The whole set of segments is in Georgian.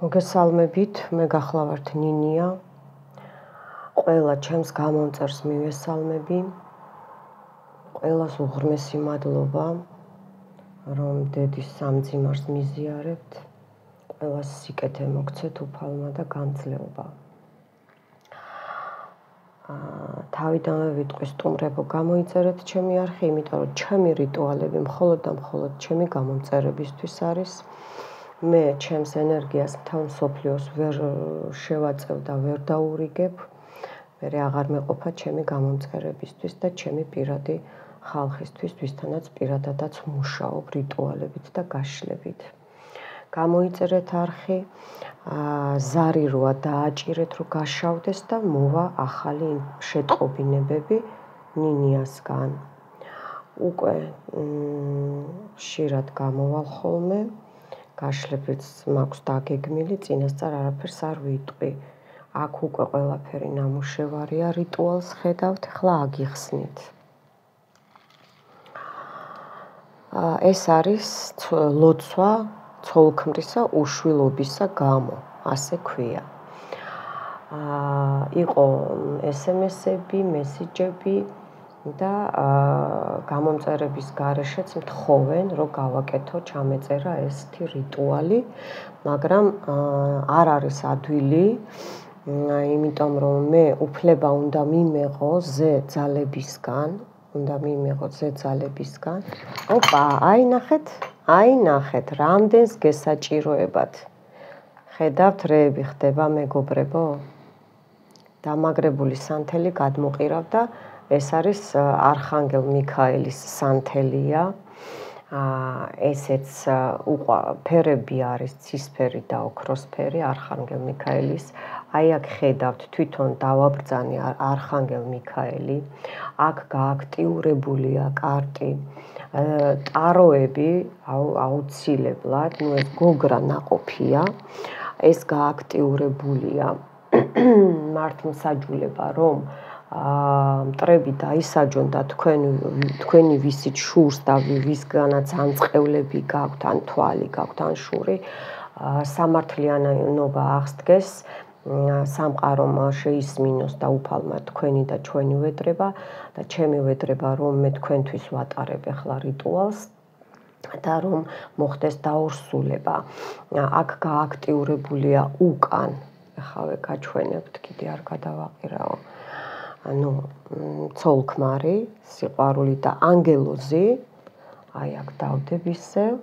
მოგესალმებით, მე გახლავართ ნინია. ყველა ჩემს გამომწერს მივესალმები. ყველას უღრმესი მადლობა, რომ დედის სამძიმარს მიზიარებთ. ყველას სიკეთე მოგცეთ უფალმა და განძლეობა. თავიდანვე ვიტყვი სტუმრებო, გამოიწერეთ ჩემი არხი, იმიტომ რომ ჩემი რიტუალები მხოლოდ და მხოლოდ ჩემი გამომწერებისთვის არის. მე ჩემს ენერგიას მთელ მსოფლიოს ვერ შევაწევ და ვერ დაურიგებ. მე აღარ მეყოფა ჩემი გამომწერებისთვის და ჩემი პირადი ხალხისთვის, ვისთანაც პირადადაც მუშაობ რიტუალებით და გაშლებით. გამოიწერეთ არხი, ზარი როა დააჭირეთ, რომ გაშავდეს და მოვა ახალი შეტყობინებები ნინიასგან. უკვე ხშირად გამოვალ ხოლმე. გაშლებიც მაქვს დაგეგმილი, წინასწარ არაფერს არ ვიტყვი. აქ უკვე ყველაფერი ნამუშევარია, რიტუალს ხედავთ, ახლა აგიხსნით. ეს არის ლოცვა ცოლქმრისა უშვილობისა გამო, ასე ქვია. იყო SMS-ები, მესიჯები და გამომწერების გარეშეც მთხოვენ, რომ გავაკეთო, ჩამეწერა ესეთი რიტუალი, მაგრამ არ არის ადვილი, იმიტომ რომ მე უფლება უნდა მიმეღო ზე ძალებისგან. ოპა, აი ნახეთ, რამდენს გესაჭიროებათ. ხედავთ, რეები ხდება მეგობრებო? დამაგრებული სანთელი გადმოყირავდა. ეს არის არხანგელ მიქაელის სანთელია. ესეც ფერები არის ცისფერი და ოქროსფერი არხანგელ მიქაელის. აი აქ ხედავთ, თვითონ დავაბრძანე არხანგელ მიქაელი. აქ გააქტიურებულია კარტი. ტაროები აუცილებლად, ეს გოგრა ნაყოფია. ეს გააქტიურებულია მართლმსაჯულება, რომ მტრები დაისაჯონ და თქვენი ვისით შურს და ვისგანაც ან წყევლები გაქვთ, ან თვალი გაქვთ, ან შური, სამართლიანობა აღსდგეს, სამყარომ შეისმინოს და უფალმა თქვენი და ჩვენი ვედრება და ჩემი ვედრება, რომ მე თქვენთვის ვატარებ ახლა რიტუალს და რომ მოხდეს დაორსულება. აქ გააქტიურებულია უკან, ახლა გაჩვენებთ, კიდე არ გადავაყირაო. ცოლქმარი, სიყვარული და ანგელოზი, აი აქ დავდებ ისევ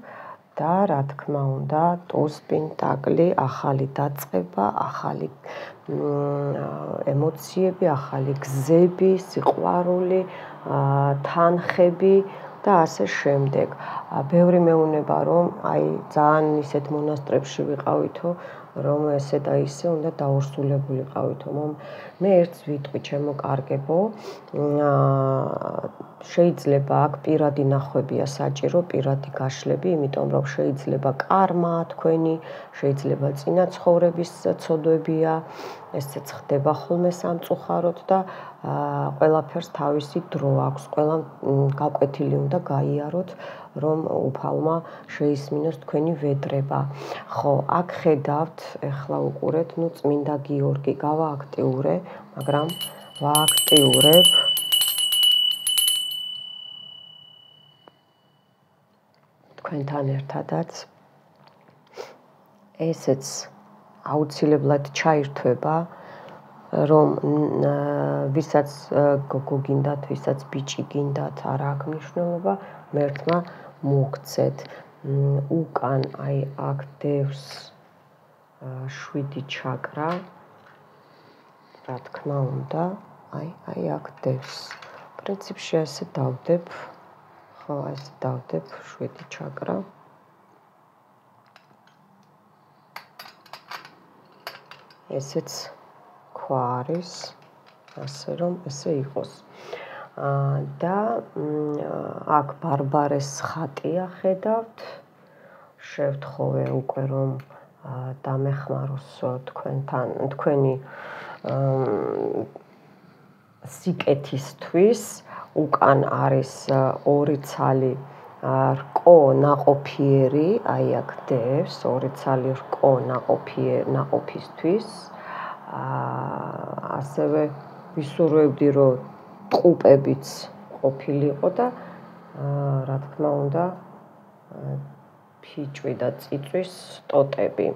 და რა თქმა უნდა, ტუზ-პენტაკლი, ახალი დაწყება, ახალი ემოციები, ახალი გზები, სიყვარული, თანხები და ასე შემდეგ. ბევრი მეუბნება, რომ აი ძალიან ისეთ მონასტრებში ვიყავითო, რომ ესე და ისე უნდა დაორსულებულიყავითო. მე ერთს ვიტყვი, ჩემო კარგებო, შეიძლება აქ პირადი ნახვებია საჭირო, პირადი გაშლები, იმიტომ რომ შეიძლება კარმა თქვენი, შეიძლება წინა ცხოვრების ცოდვებია, ესეც ხდება ხოლმე სამწუხაროდ და ყველაფერს თავისი დრო აქვს, ყველამ გაკვეთილი უნდა გაიაროთ, რომ უფალმა შეისმინოს თქვენი ვედრება. ხო, აქ ხედავთ, ეხლა უყურეთ, წმინდა გიორგი გავააქტიურე, მაგრამ ვააქტიურებ თქვენთან ერთადაც. ესეც აუცილებლად ჩაირთვება, რომ ვისაც გოგო გინდათ, ვისაც ბიჭი გინდათ, არ აქვს მნიშვნელობა, მერთმა მოგცეთ. უკან აი აქ დევს 7 ჩაკრა, რა თქმა უნდა, აი აქ დევს. პრინციპში ესე დავდებ, ხო, ესე დავდებ 7 ჩაკრა. ესეც ქვა არის, ასე რომ ესე იყოს. და აქ ბარბარეს ხატია ხედავთ. შევთხოვე უკვე რომ დამეხმაროს თქვენი სიკეთისთვის. უკან არის 2 ცალი რკო ნაყოფიერი, აი აქ დევს, ორი ცალი რკო ნაყოფისთვის. ასევე ვისურვებდი, რომ ტყუპებიც ყოფილიყო და რა თქმა უნდა ფიჭვი და წიწვის ტოტები.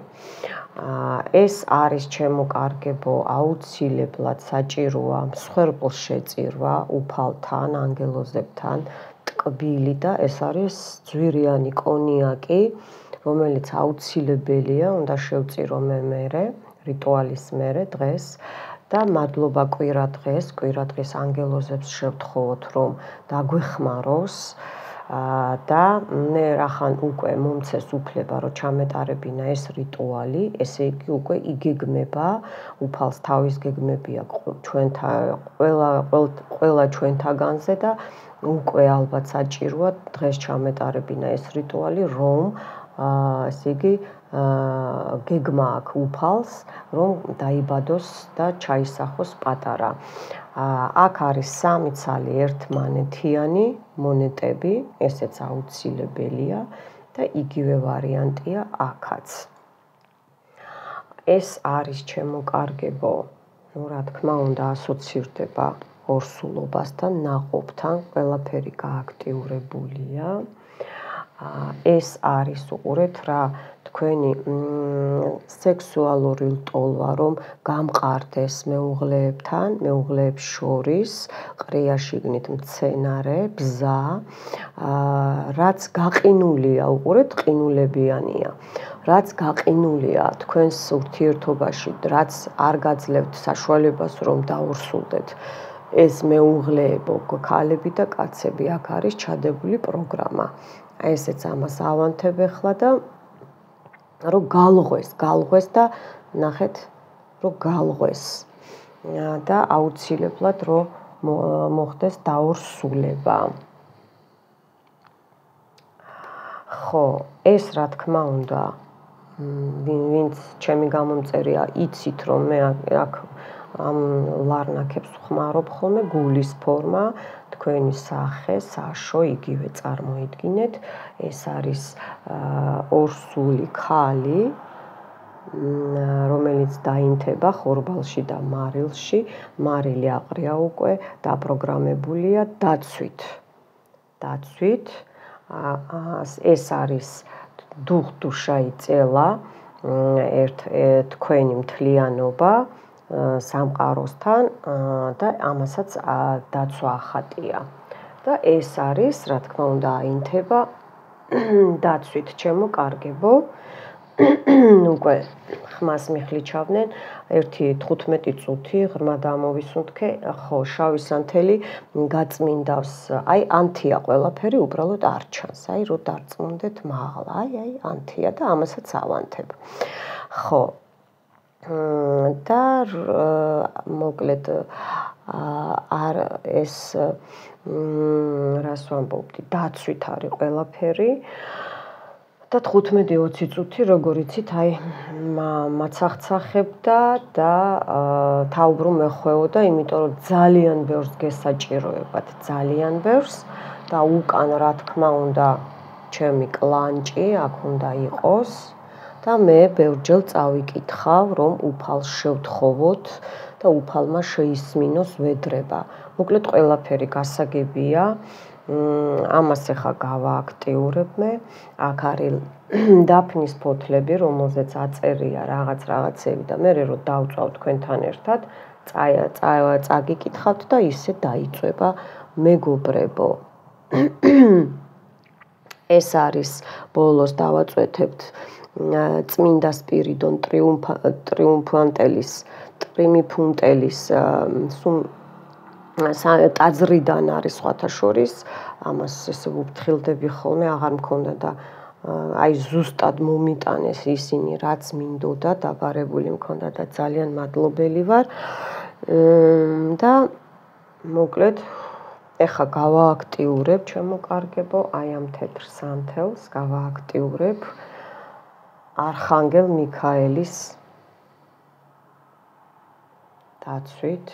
ეს არის ჩემო კარგებო, აუცილებლად საჭიროა მსხვერპლს შეწირვა უფალთან, ანგელოზებთან, ტკბილი და ეს არის ძვირიანი კონიაკი, რომელიც აუცილებელია, უნდა შევწირო მე რიტუალის მერე დღეს და მადლობა კვირა დღეს ანგელოზებს შევთხოვოთ, რომ დაგვეხმაროს და მე რახან უკვე მომცეს უფლება, რომ ჩამეტარებინა ეს რიტუალი, ესე იგი უკვე იგეგმება, უფალს თავის გეგმები აქვს ყველა ჩვენთაგანზე და უკვე ალბათ საჭიროა დღეს ჩამეტარებინა ეს რიტუალი, რომ ესე იგი გეგმა აქვს უფალს, რომ დაიბადოს და ჩაისახოს პატარა. აქ არის 3 ცალი ერთმანეთიანი მონეტები, ესეც აუცილებელია და იგივე ვარიანტია აქაც. ეს არის ჩემო კარგებო, რა თქმა უნდა ასოცირდება ორსულობასთან, ნაყოფთან, ყველაფერი გააქტიურებულია. ეს არის უყურეთ რა თქვენი სექსუალური ლტოლვა, რომ გამყარდეს მეუღლეებს შორის, ყრია შიგნით მცენარე, ბზა, რაც გაყინულია, უყურეთ, ყინულებიანია. რაც გაყინულია თქვენს ურთიერთობაში, რაც არ გაძლევთ საშუალებას, რომ დაურსულდეთ. ეს მეუღლეებო, ქალები და კაცები, აქ არის ჩადებული პროგრამა. ესეც ამას ავანთებ ახლა და რომ გალღვეს და ნახეთ, რომ გალღვეს და აუცილებლად რომ მოხდეს დაურსულება. ხო, ეს რა თქმა უნდა, ვინც ჩემი გამომწერია, იცით რომ მე აქ ამ ლარნაკებს ხმარობ ხოლმე გულის ფორმა, თქვენი სახე, საშო იგივე წარმოიდგინეთ, ეს არის ორსული ქალი, რომელიც დაინთება ხორბალში და მარილში, მარილი აყრია უკვე, დაპროგრამებულია დაცვით. ეს არის დუხ-დუშა იწელა, თქვენი მთლიანობა სამყაროსთან და ამასაც დაცვა ახატია. და ეს არის, რა თქმა უნდა, აინთება დაცვით, ჩემო კარგებო. უკვე ხმას მიხლიჩავდნენ 1-15 წუთი ღრმა დამოვისუნთქე, ხო, შავი სანთელი გაწმინდავს, აი ანთია ყველაფერი, უბრალოდ არ ჩანს, აი რო დარწმუნდეთ მაღლა, აი ანთია და ამასაც ავანთებ. ხო. და მოკლედ ეს რას ვამბობდი, დაცვით არის ყველაფერი. და 15-20 წუთი, როგორ იცით, აი მაცახცახებდა და თაუბრում ეხვეოდა, იმიტომ რომ ძალიან ბევრს გესაჭიროებათ, ძალიან ბევრს და უკან რა თქმა უნდა, ჩემი კლანჭი აქ უნდა იყოს და მე ბევრჯერ წავიკითხავ, რომ უფალს შევთხოვოთ და უფალმა შეისმინოს ვედრება. მოკლედ ყველაფერი გასაგებია. ამას ახლა გავააქტიურებ მე. აქ არის დაფნის ფოთლები, რომელზეც აწერია რაღაცები და მე რო დავწვავ თქვენთან ერთად, წაგიკითხავთ და ისე დაიწვება მეგობრებო. ეს არის ბოლოს დავაწვეთებთ წმინდა სპირიდონ ტრიუმფანტელის ტაძრიდან არის სხვათა შორის, ამას ესე ვუფრთხილდები ხოლმე, აღარ მქონდა და აი ზუსტად მომიტანეს ისინი, რაც მინდოდა, დაბარებული მქონდა და ძალიან მადლობელი ვარ. და მოკლედ ეხა გავააქტიურებ, ჩემო კარგებო, აი ამ თეთრ სანთელს გავააქტიურებ არხანგელ მიქაელის დაცვით.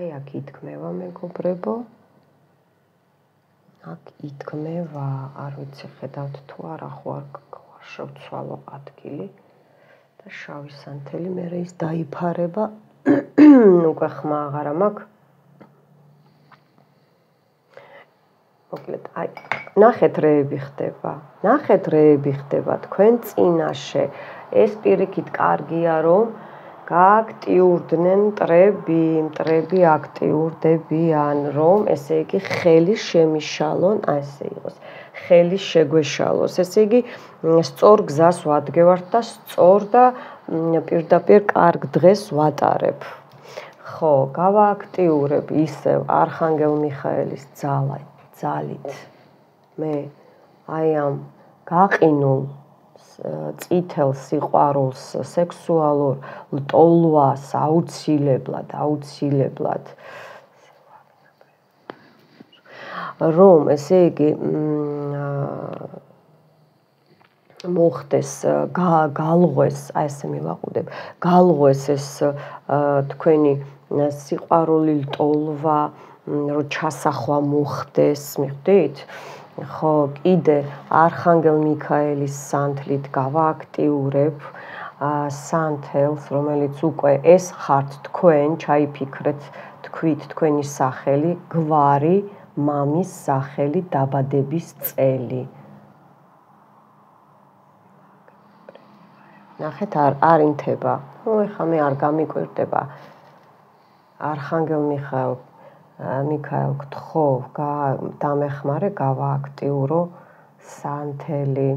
აი აქ ითქმევა მეგობრებო. აქ ითქმევა, არ ვიცი ხედავთ თუ არა ხო არ შევცვალო ადგილი და შავი სანთელი მე ის დაიფარება. უკვე ხმა აღარა მაქვს. მოკლედ აი ნახეთ რეები ხდება თქვენ წინაშე. ეს პირიქით კარგია რომ გააქტიურდნენ მტრები აქტიურდებიან, რომ ესე იგი ხელი შემიშალონ, ესე იყოს. ხელი შეგვეშალოს. ესე იგი სწორ გზას ვადგევართ და სწორ და პირდაპირ კარგ დღეს ვატარებ. ხო, გავააქტიურებ ისევ არხანგელ მიხაელის ძალით. მე აი ამ გაყინულ წითელ სიყვარულს, სექსუალურ ლტოლვას აუცილებლად რომ ესე იგი მოხდეს გალღვეს, აი ესე მივაყუდებ, გალღვეს ეს თქვენი სიყვარული ლტოლვა, რომ ჩასახვა მოხდეს, მიხვდით? ხო, კიდე არხანგელ მიქაელის სანთლით გავააქტიურებ სანთელს, რომელიც უკვე ეს ხართ თქვენ, ჩაიფიქრეთ, თქვით თქვენი სახელი, გვარი, მამის სახელი, დაბადების წელი. ნახეთ, არ ინთება. ეხლა მე არ გამიკვირდება. არხანგელ მიქაელ გთხოვ, დამეხმარე, გავააქტიურო სანთელი.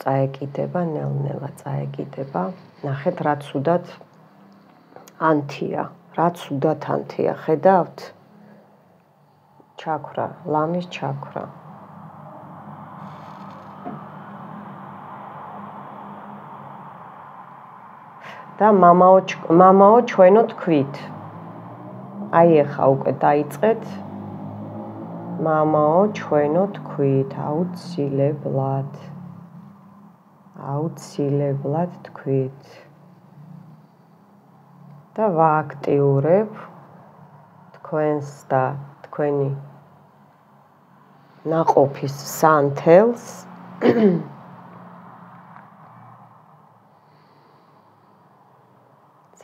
წაეკიდება, ნელ-ნელა წაეკიდება. ნახეთ, რა ცუდად ანთია, ხედავთ? ჩაქვრა, ლამის ჩაქვრა. და მამაო ჩვენო თქვით. აი ეხა უკვე დაიწყეთ. მამაო ჩვენო თქვით, აუცილებლად თქვით. და ვააქტიურებ თქვენს და თქვენი ნაყოფის სანთელს.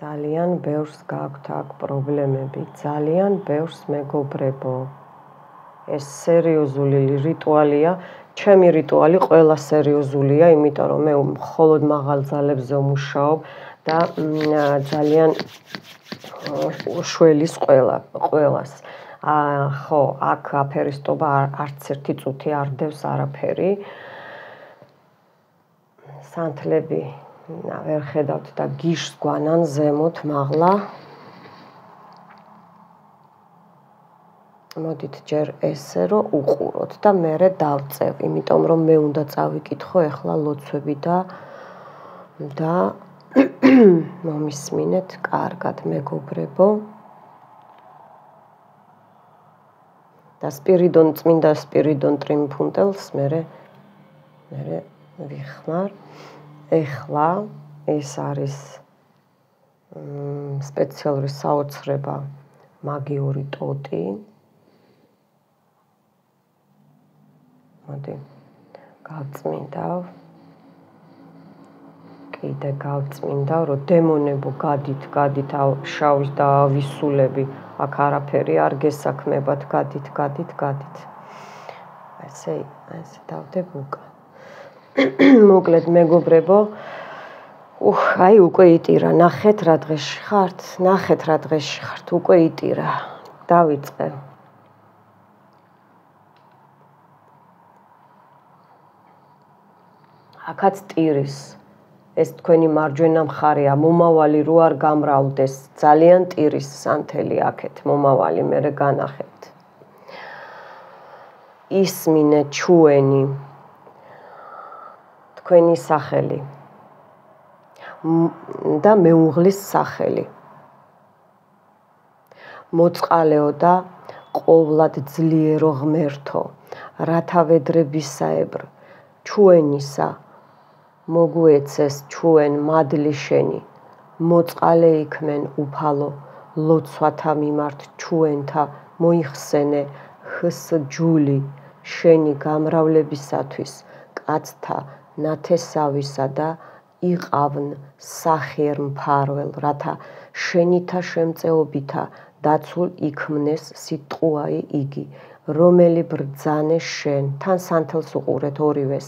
ძალიან ბევრს გაქვთ აქ პრობლემები, ძალიან ბევრს მეგობრებო. ეს სერიოზული რიტუალია, ჩემი რიტუალი ყველა სერიოზულია, იმიტომ რომ მე მხოლოდ მაღალ ძალებზე ვმუშაობ და ძალიან შველის ყველას. ხო, აქ აფერისტობა არც ერთი წუთი არ დევს არაფერი. სანთლები ვერ ხედავთ და გიშს გვანან ზემოთ მაღლა. მოდით ჯერ ესე რომ უყუროთ და მერე დავწევ, იმიტომ რომ მე უნდა წავიკითხო ეხლა ლოცვები და მომისმინეთ კარგად მეგობრებო. და წმინდა სპირიდონ ტრიმფუნტელს მერე ვიხმარ. ეხლა ეს არის სპეციალური საოცრება მაგიური ტოტი. მოდი გავწმინდავ. კიდე გავწმინდავ, რომ დემონებო გადით შავის და ავისულები, აქ არაფერი არ გესაქმებათ, გადით. ესე დავდებ უკან. მოკლედ მეგობრებო, აი უკვე იტირა, ნახეთ რა დღეში ხართ, უკვე იტირა. დავიწყე. აქაც ტირის. ეს თქვენი მარჯვენა მხარეა, მომავალი რო არ გამრავლდეს, ძალიან ტირის სანთელი აქეთ, მომავალი მერე განახეთ. ისმინე ჩვენი თქვენი სახელი და მეუღლის სახელი. მოწყალეო და ყოვლად ძლიერო ღმერთო, რათა ვედრებისაებრ ჩვენისა მოგუეცეს ჩვენ მადლი შენი, მოწყალე იქმენ უფალო, ლოცვათა მიმართ ჩვენთა მოიხსენე ხსჯული შენი გამრავლებისათვის, კაცთა ნათესავისა და იყავნ სახიერ მფარველ, რათა შენითა შემწეობითა დაცულ იქმნეს სიტყვაი იგი, რომელი ბრძანე შენ, თან სანთელს უყურეთ ორივეს,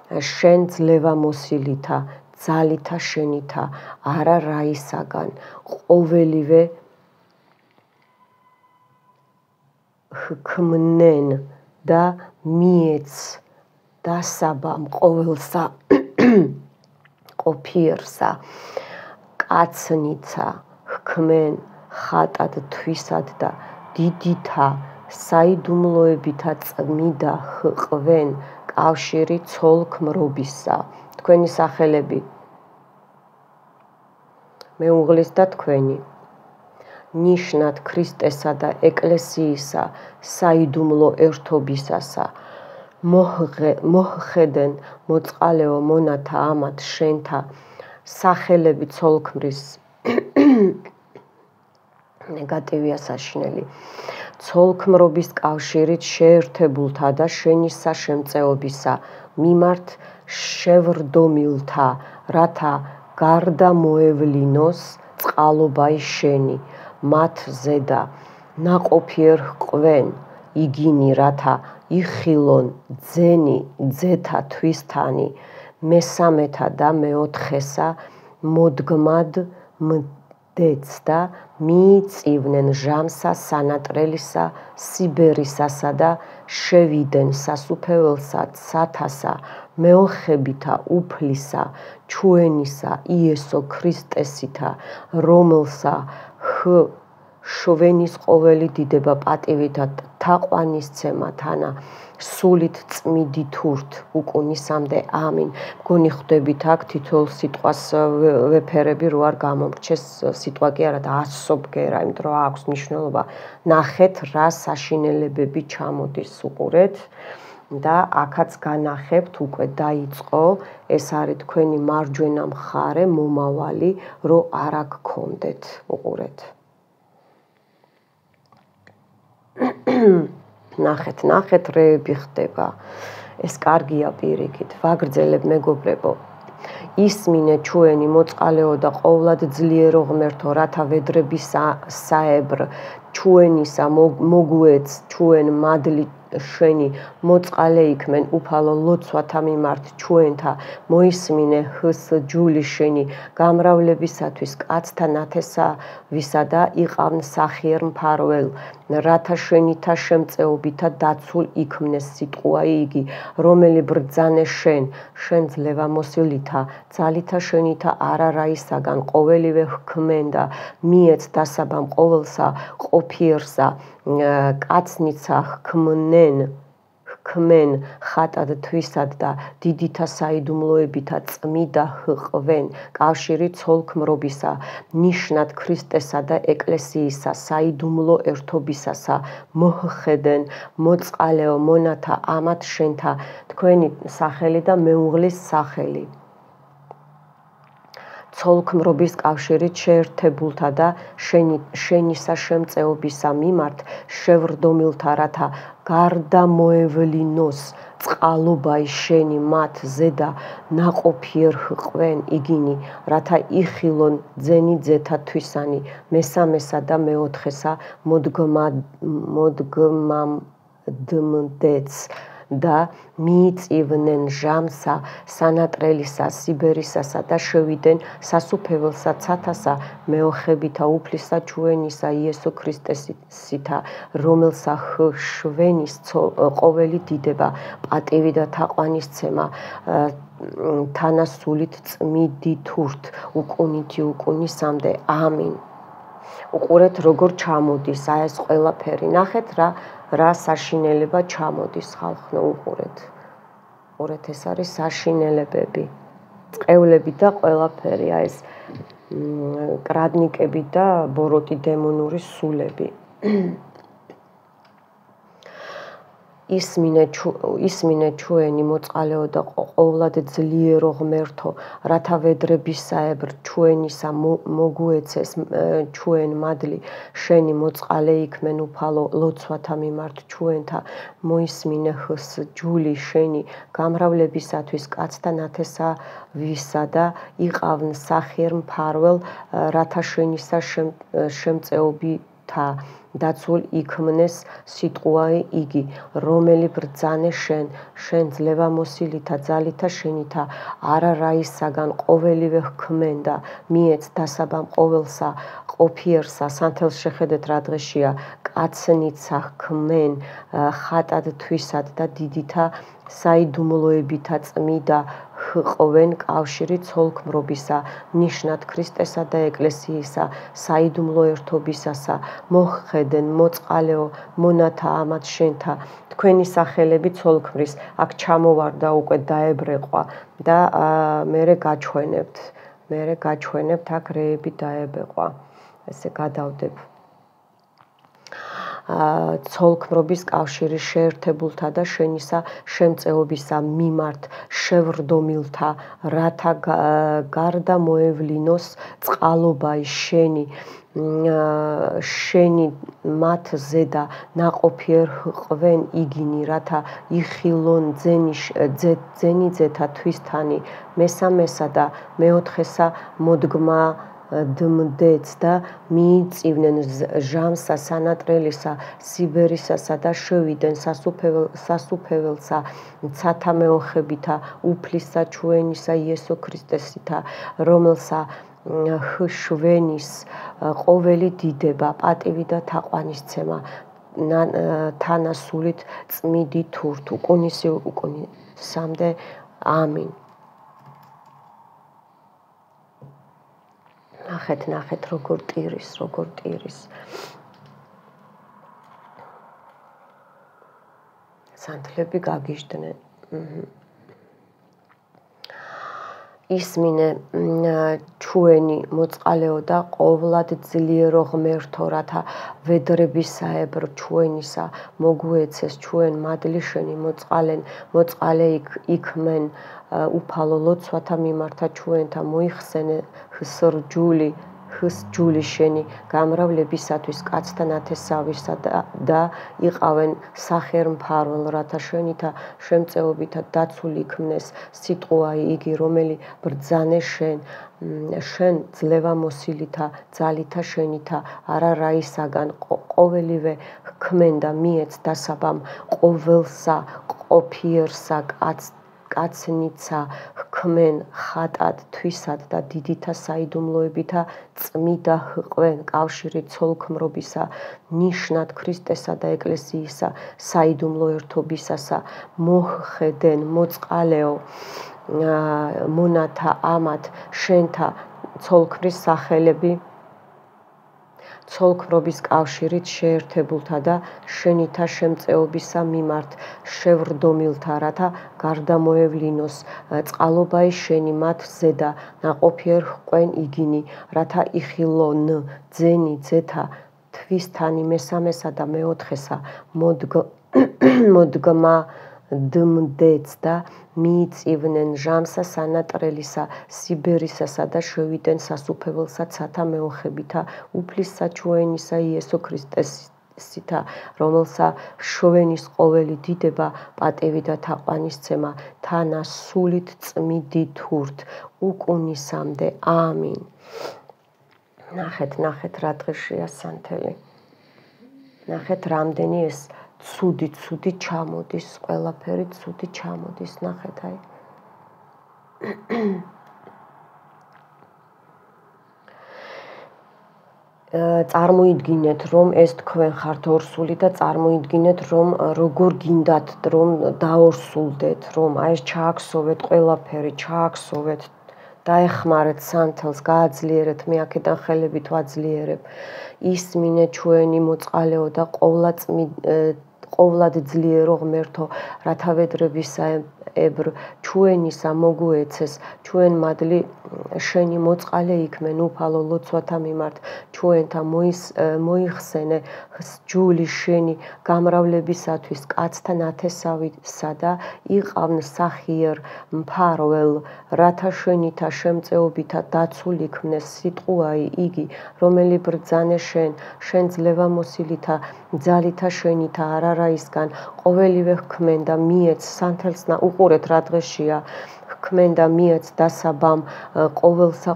შენ ძლევამოსილითა, ძალითა შენითა, არა რაისაგან, ყოველივე ჰქმნენ და მიეც დასაბამ ყოველსა ყოფიერსა, კაცნიცა ჰქმენ ხატად თვისად და დიდითა საიდუმლოებითა წმიდა ჰყვენ კავშირი ცოლ-ქმრობისა. თქვენი სახელები მეუღლის და თქვენი. ნიშნად ქრისტესა და ეკლესიისა საიდუმლო ერთობისასა. მოჰხედენ მოწყალეო მონათა ამათ შენთა სახელები ცოლ-ქმრის ნეგატივია საშინელი. ცოლ-ქმრობის კავშირით შეერთებულთა და შენისა შემწეობისა მიმართ შევრდომილთა, რათა გარდა მოევლინოს წყალობაი შენი, მათ ზედა ნაყოფიერ ჰყვენ იგინი, რათა იხილონ ძენი ძეთა თვისთანი, მესამეთა და მეოთხესა მოდგმად მდეც და მიიწივნენ ჟამსა სანატრელისა სიბერისასა და შევიდენ სასუფეველსა ცათასა მეოხებითა უფლისა ჩვენისა იესო ქრისტესითა, რომელსა შვენის ყოველი დიდება პატივითა თაყვანისცემა თანა სულით წმიდითურთ უკუნისამდე ამინ. მგონი ხვდებით აქ თითოეულ სიტყვას ვეფერები რო არ გამომრჩეს სიტყვა კი არა და ასობგერა, იმიტომ რომ აქვს მნიშვნელობა. ნახეთ რა საშინელებები ჩამოდის, უყურეთ და აქაც განახებთ, უკვე დაიწყო, ეს არის თქვენი მარჯვენა მხარე, მომავალი, რო არ გქონდეთ, უყურეთ. ნახეთ რეები ხდება, ეს კარგია პირიქით, ვაგრძელებ მეგობრებო. ისმინე ჩვენი მოწყალეო და ყოვლად ძლიერო ღმერთო, რათა ვედრების საებრ ჩვენისა მოგუეც ჩვენ მადლი შენი, მოწყალე იქმენ უფალო ლოცვათა მიმართ ჩვენთა, მოისმინე ხსჯული შენი გამრავლებისათვის, კაცთა ნათესავისა და იყავნ სახიერ მფარველ, რათა შენითა შემწეობითა დაცულ იქმნეს სიტყვაი იგი, რომელი ბრძანე შენ, შენ ძლევამოსილითა, ძალითა შენითა არა რაისაგან, ყოველივე ჰქმენ და მიეც დასაბამ ყოველსა ყოფიერსა, კაცნიცა ჰქმენ ხატად თვისად და დიდითა საიდუმლოებითა წმიდა ჰყვენ კავშირი ცოლ-ქმრობისა, ნიშნად ქრისტესა და ეკლესიისა საიდუმლო ერთობისასა. მოჰხედენ მოწყალეო მონათა ამათ შენთა, თქვენი სახელი და მეუღლის სახელი. ცოლ-ქმრობის კავშირით შეერთებულთა და შენისა შემწეობისა მიმართ შევრდომილთა, რათა გარდა მოევლინოს წყალობაი შენი, მათ ზედა ნაყოფიერ ჰყვენ იგინი, რათა იხილონ ძენი ძეთა თვისანი, მესამესა და მეოთხესა მოდგმამდეც და მიიწივნენ ჟამსა სანატრელისა სიბერისასა და შევიდენ სასუფეველსა ცათასა მეოხებითა უფლისა ჩვენისა იესო ქრისტესითა, რომელსა შვენის ყოველი დიდება პატივი და თაყვანისცემა თანასულით წმიდითურთ უკუნითი უკუნისამდე ამინ. უყურეთ როგორ ჩამოდის ეს ყველაფერი, ნახეთ რა საშინელება ჩამოდის ხალხო, უყურეთ. უყურეთ, ეს არის საშინელებები, წყევლები და ყველაფერი, ეს კრადნიკები და ბოროტი დემონური სულები. ისმინე ჩვენი მოწყალეო და ყოვლად ძლიერო ღმერთო, რათა ვედრებისაებრ ჩვენისა მოგუეცეს ჩვენ მადლი, შენი მოწყალე იქმენ უფალო ლოცვათა მიმართ ჩვენთა, მოისმინე ხს ჯული შენი გამრავლებისათვის კაცთა ნათესავისა და იყავნ სახიერ მფარველ, რათა შენისა შემწეობითა დაცულ იქმნეს სიტყვაი იგი, რომელი ბრძანე შენ ძლევამოსილითა ძალითა შენითა, არა რაისაგან ყოველივე ჰქმენდა, მიეც დასაბამ ყოველსა, ყოფიერსა, სანთელს შეხედეთ რა დღეშია, კაცნიცა ჰქმენ ხატად თვისად და დიდითა საიდუმლოებითა წმიდა ჰყვენ კავშირი ცოლქმრობისა, ნიშნად ქრისტესა და ეკლესიისა, საიდუმლო ერთობისასა, მოჰხედენ მოწყალეო მონათა ამათ შენთა, თქვენი სახელები ცოლქმრის, აქ ჩამოვარდა უკვე დაებრეყვა და მერე გაჩვენებთ, აქ რეები დაებეყვა, ესე გადავდებ. ცოლქმრობის კავშირი შეერთებულთა და შენისა შემწეობისა მიმართ შევრდომილთა, რათა გარდა მოევლინოს წყალობაი შენი მათ ზედა ნაყოფიერ ჰყვენ იგინი, რათა იხილონ ძენი ძეთა თვისთანი, მესამესა და მეოთხესა მოდგმა დმდეც და მიიწივნენ ჟამსა სანატრელისა სიბერისასა და შევიდნენ სასუფეველსა ცათა მეოხებითა უფლისა ჩვენისა იესო ქრისტესითა, რომელსა ჰშვენის ყოველი დიდება, პატივი და თაყვანისცემა თანასულით წმიდი თურთ უკუნისამდე ამინ. ნახეთ როგორ ტირის. სანთლები გაგიჟდნენ. ისმინე ჩვენი მოწყალეო და ყოვლად ძლიერო ღმერთო, რათა ვედრებისაებრ ჩვენისა მოგუეცეს ჩვენ მადლი შენი მოწყალე იქმენ უფალო ლოცვათა მიმართა ჩვენთა, მოიხსენე ხს ჯული შენი გამრავლებისათვის კაცთა ნათესავისა და იყავენ სახიერ მფარველ, რათა შენითა შემწეობითა დაცულ იქმნეს სიტყვაი იგი, რომელი ბრძანე შენ ძლევამოსილითა ძალითა შენითა, არა რაისაგან ყოველივე ჰქმენდა, მიეც დასაბამ ყოველსა, ყოფიერსა, კაცნიცა ჰქმენ ხატად თვისად და დიდითა საიდუმლოებითა წმიდა ჰყვენ კავშირი ცოლქმრობისა, ნიშნად ქრისტესა და ეკლესიისა, საიდუმლო ერთობისასა, მოჰხედენ მოწყალეო მონათა ამათ შენთა ცოლქმრის სახელები ცოლქმრობის კავშირით შეერთებულთა და შენითა შემწეობისა მიმართ შევრდომილთა, რათა გარდა მოევლინოს წყალობაი შენი მათ ზედა ნაყოფიერ ჰყვენ იგინი, რათა იხილონ ძენი ძეთა თვისთანი, მესამესა და მეოთხესა მოდგმა დმდეც და მიიწივნენ ჟამსა სანატრელისა სიბერისასა და შევიდნენ სასუფეველსა ცათა მეოხებითა უფლისა ჩვენისა იესო ქრისტესითა, რომელსა შვენის ყოველი დიდება, პატივი და თაყვანისცემა თანასულით წმიდი თურთ უკუნისამდე ამინ. ნახეთ რა დღეშია სანთელი. ნახეთ რამდენი ეს ცუდი ჩამოდის, ყველაფერი ცუდი ჩამოდის, ნახეთ აი. წარმოიდგინეთ, რომ ეს თქვენ ხართ ორსული და წარმოიდგინეთ, რომ როგორ გინდათ, რომ დაორსულდეთ, რომ აი ეს ჩააქსოვეთ ყველაფერი, დაეხმარეთ სანთელს, გააძლიერეთ, მე აქედან ხელებით ვაძლიერებ. ისმინე ჩვენი მოწყალეო და ყოვლად ძლიერო ღმერთო, რათა ვედრებისაებრ ჩვენისა მოგუეცეს, ჩვენ მადლი შენი მოწყალე იქმენ უფალო ლოცვათა მიმართ, ჩვენთა მოიხსენე ჯული შენი გამრავლებისათვის კაცთა ნათესავისა და იყავნ სახიერ მფარველ, რათა შენითა შემწეობითა დაცულ იქმნეს სიტყვაი იგი, რომელი ბრძანე შენ ძლევამოსილითა ძალითა შენითა არარაისგან ყოველივე ჰქმენდა მიეც სანთელსნა უყურეთ რა დღეშია ჰქმენდა მიეც დასაბამ ყოველსა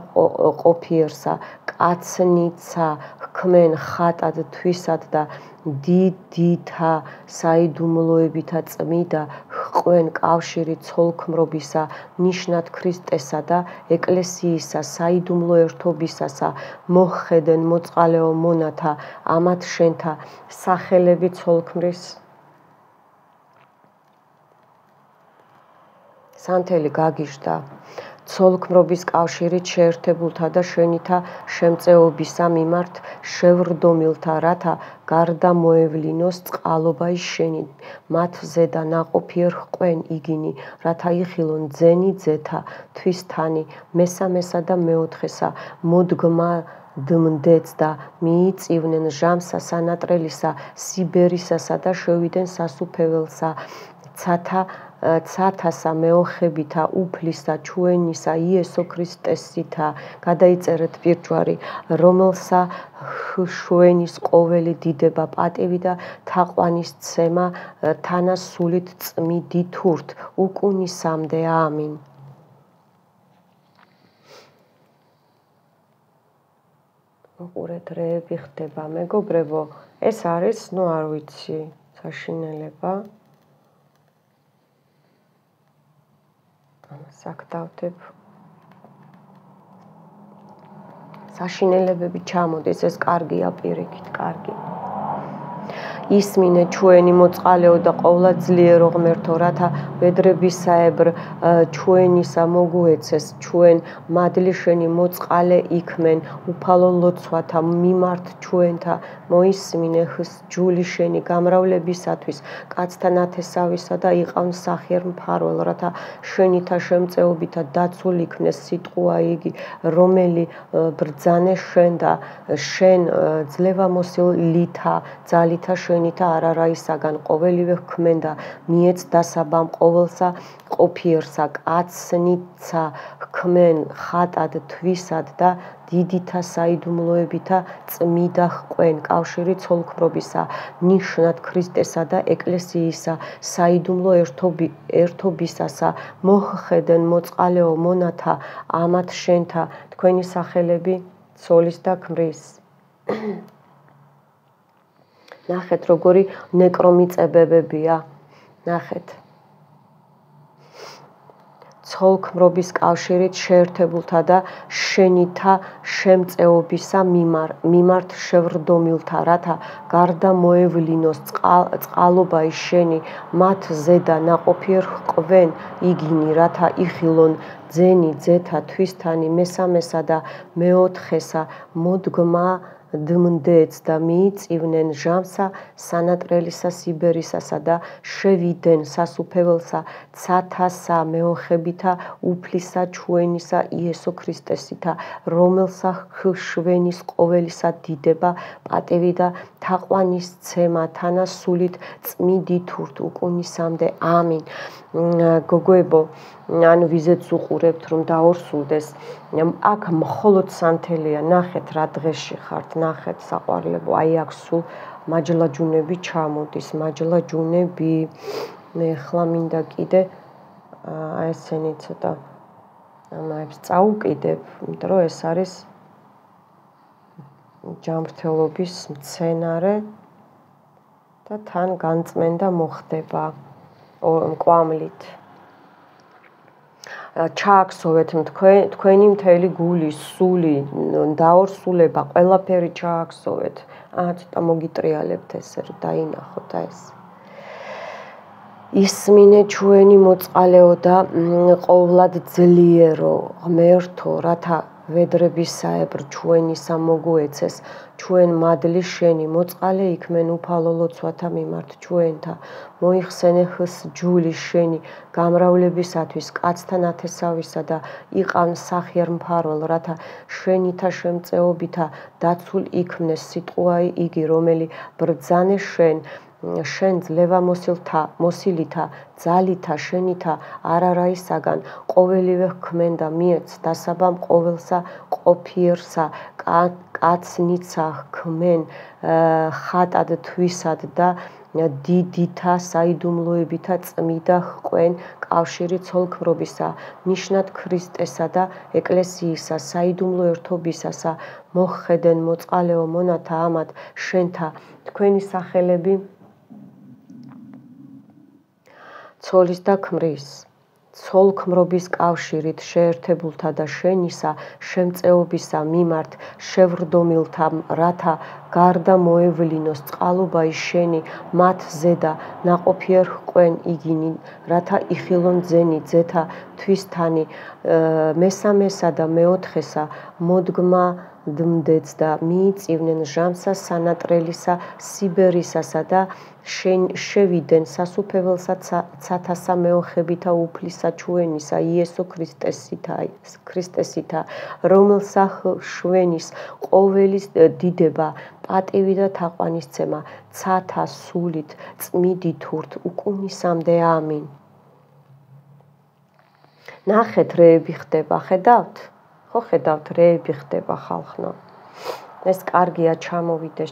ყოფიერსა კაცნიცა ჰქმენ ხატად თვისად და დიდითა საიდუმლოებითა წმიდა ჰყვენ კავშირი ცოლქმრობისა ნიშნად ქრისტესა და ეკლესიისა საიდუმლო ერთობისასა მოჰხედენ მოწყალეო მონათა ამათ შენთა სახელები ცოლქმრის სანთელი გაგიჟდა ცოლქმრობის კავშირით შეერთებულთა და შენითა შემწეობისა მიმართ შევრდომილთა რათა გარდა მოევლინოს წყალობა ის შენი მათ ზედა ნაყოფიერ ჰყვენ იგინი რათა იხილონ ძენი ძეთა თვისთანი მესამესა და მეოთხესა მოდგმა დმდეც და მიიწივნენ ჟამსა სანატრელისა სიბერისასა და შევიდენ სასუფეველსა ცათასა მეოხებითა უფლისა ჩვენისა იესო ქრისტესითა გადაიწერეთ პირჯვარი რომელსა შვენის ყოველი დიდება პატივი და თაყვანისცემა თანასულით წმიდი თურთ უკუნისამდე ამინ უყურეთ რეები ხდება მეგობრებო ეს არის არ ვიცი საშინელება საკდავდებ საშინელებები ჩამოდის ეს კარგია პირიქით კარგი ისმინე ჩვენი მოწყალეო და ყოვლადძლიერო ღმერთო რათა ვედრებისაებრ ჩვენისა მოგუეცეს ჩვენ მადლი შენი მოწყალე იქმენ უფალო ლოცვათა მიმართ ჩვენთა მოისმინე ჯული შენი გამრავლებისათვის კაცთა ნათესავისა და იყავნ სახიერ მფარველ რათა შენითა შემწეობითა დაცულ იქნეს სიტყვა იგი რომელი ბრძანე შენ და შენ ძლევამოსილითა ძალითა შენითა არარაისაგან ყოველივე ჰქმენდა მიეც დასაბამ ყოველსა ყოფიერსა კაცნიცა ჰქმენ ხატად თვისად და დიდითა საიდუმლოებითა წმიდა ჰყვენ კავშირი ცოლქმრობისა ნიშნად ქრისტესა და ეკლესიისა საიდუმლო ერთობისასა მოჰხედენ მოწყალეო მონათა ამათ შენთა თქვენი სახელები ცოლის და ქმრის ნახეთ როგორი ნეკრომიწებებია ნახეთ ცოლქმრობის კავშირით შეერთებულთა და შენითა შემწეობისა მიმართ შევრდომილთა რათა გარდა მოევლინოს წყალობა ის შენი მათ ზედა ნაყოფიერ ჰყვენ იგინი რათა იხილონ ძენი ძეთა თვისთანი მესამესა და მეოთხესა მოდგმა დმდეც და მიიწივნენ ჟამსა სანატრელისა სიბერისასა და შევიდენ სასუფეველსა ცათასა მეოხებითა უფლისა ჩვენისა იესო ქრისტესითა რომელსა შვენის ყოველისა დიდება პატივი და თაყვანისცემა თანასულით წმიდი თურთ უკუნისამდე ამინ გოგოებო ანუ ვიზეც უყურებთ რომ დაორსულდეს აქ მხოლოდ სანთელია ნახეთ რა დღეში ხართ ნახეთ საყვარლებო აი აქ სულ მაჯლაჯუნები ჩამოდის მაჯლაჯუნები მე ახლა მინდა კიდე აი ესენი ცოტა ამაებს წაუკიდებ იმიტომ რომ ეს არის ჯანმრთელობის მცენარე და თან განწმენდა მოხდება კვამლით ჩააქსოვეთ თქვენი მთელი გული, სული, დაორსულება, ყველაფერი ჩააქსოვეთ. ცოტა მოგიტრიალებთ ესე რომ დაინახოთ ეს. ისმინე ჩვენი მოწყალეო და ყოვლად ძლიერო ღმერთო, რათა ვედრებისაებრ ჩვენისა მოგუეცეს ჩვენ მადლი შენი მოწყალე იქმენ უფალო ლოცვათა მიმართ ჩვენთა მოიხსენე ხს ჯული შენი გამრავლებისათვის კაცთა ნათესავისა და იყავ სახიერ მფარველ რათა შენითა შემწეობითა დაცულ იქმნეს სიტყვაი იგი რომელი ბრძანე შენ ძლევა მოსილითა ძალითა შენითა არარაისაგან ყოველივე ჰქმენდა მიეც დასაბამ ყოველსა ყოფიერსა კაცნიცა ჰქმენ ხატად თვისად და დიდითა საიდუმლოებითა წმიდა ჰყვენ კავშირი ცოლქმრობისა ნიშნად ქრისტესა და ეკლესიისა საიდუმლო ერთობისასა მოჰხედენ მოწყალეო მონათა ამათ შენთა თქვენი სახელები ცოლის და ქმრის ცოლქმრობის კავშირით შეერთებულთა და შენისა შემწეობისა მიმართ შევრდომილთა რათა გარდა მოევლინოს წყალობაი შენი მათ ზედა ნაყოფიერ ჰყვენ იგინი რათა იხილონ ძენი ძეთა თვისთანი მესამესა და მეოთხესა მოდგმა დმდეც და მიიწივნენ ჟამსა სანატრელისა სიბერისასა და შევიდენ სასუფეველსა ცათასა მეოხებითა უფლისა ჩვენისა იესო ქრისტესითა რომელსა შვენის ყოველის დიდება პატივი და თაყვანისცემა ცათა სულით წმიდით ურთ უკუნისამდე ამინ ნახეთ რეები ხდება ხედავთ ხო ხედავთ რეები ხდება ხალხნა ეს კარგია ჩამოვიდეს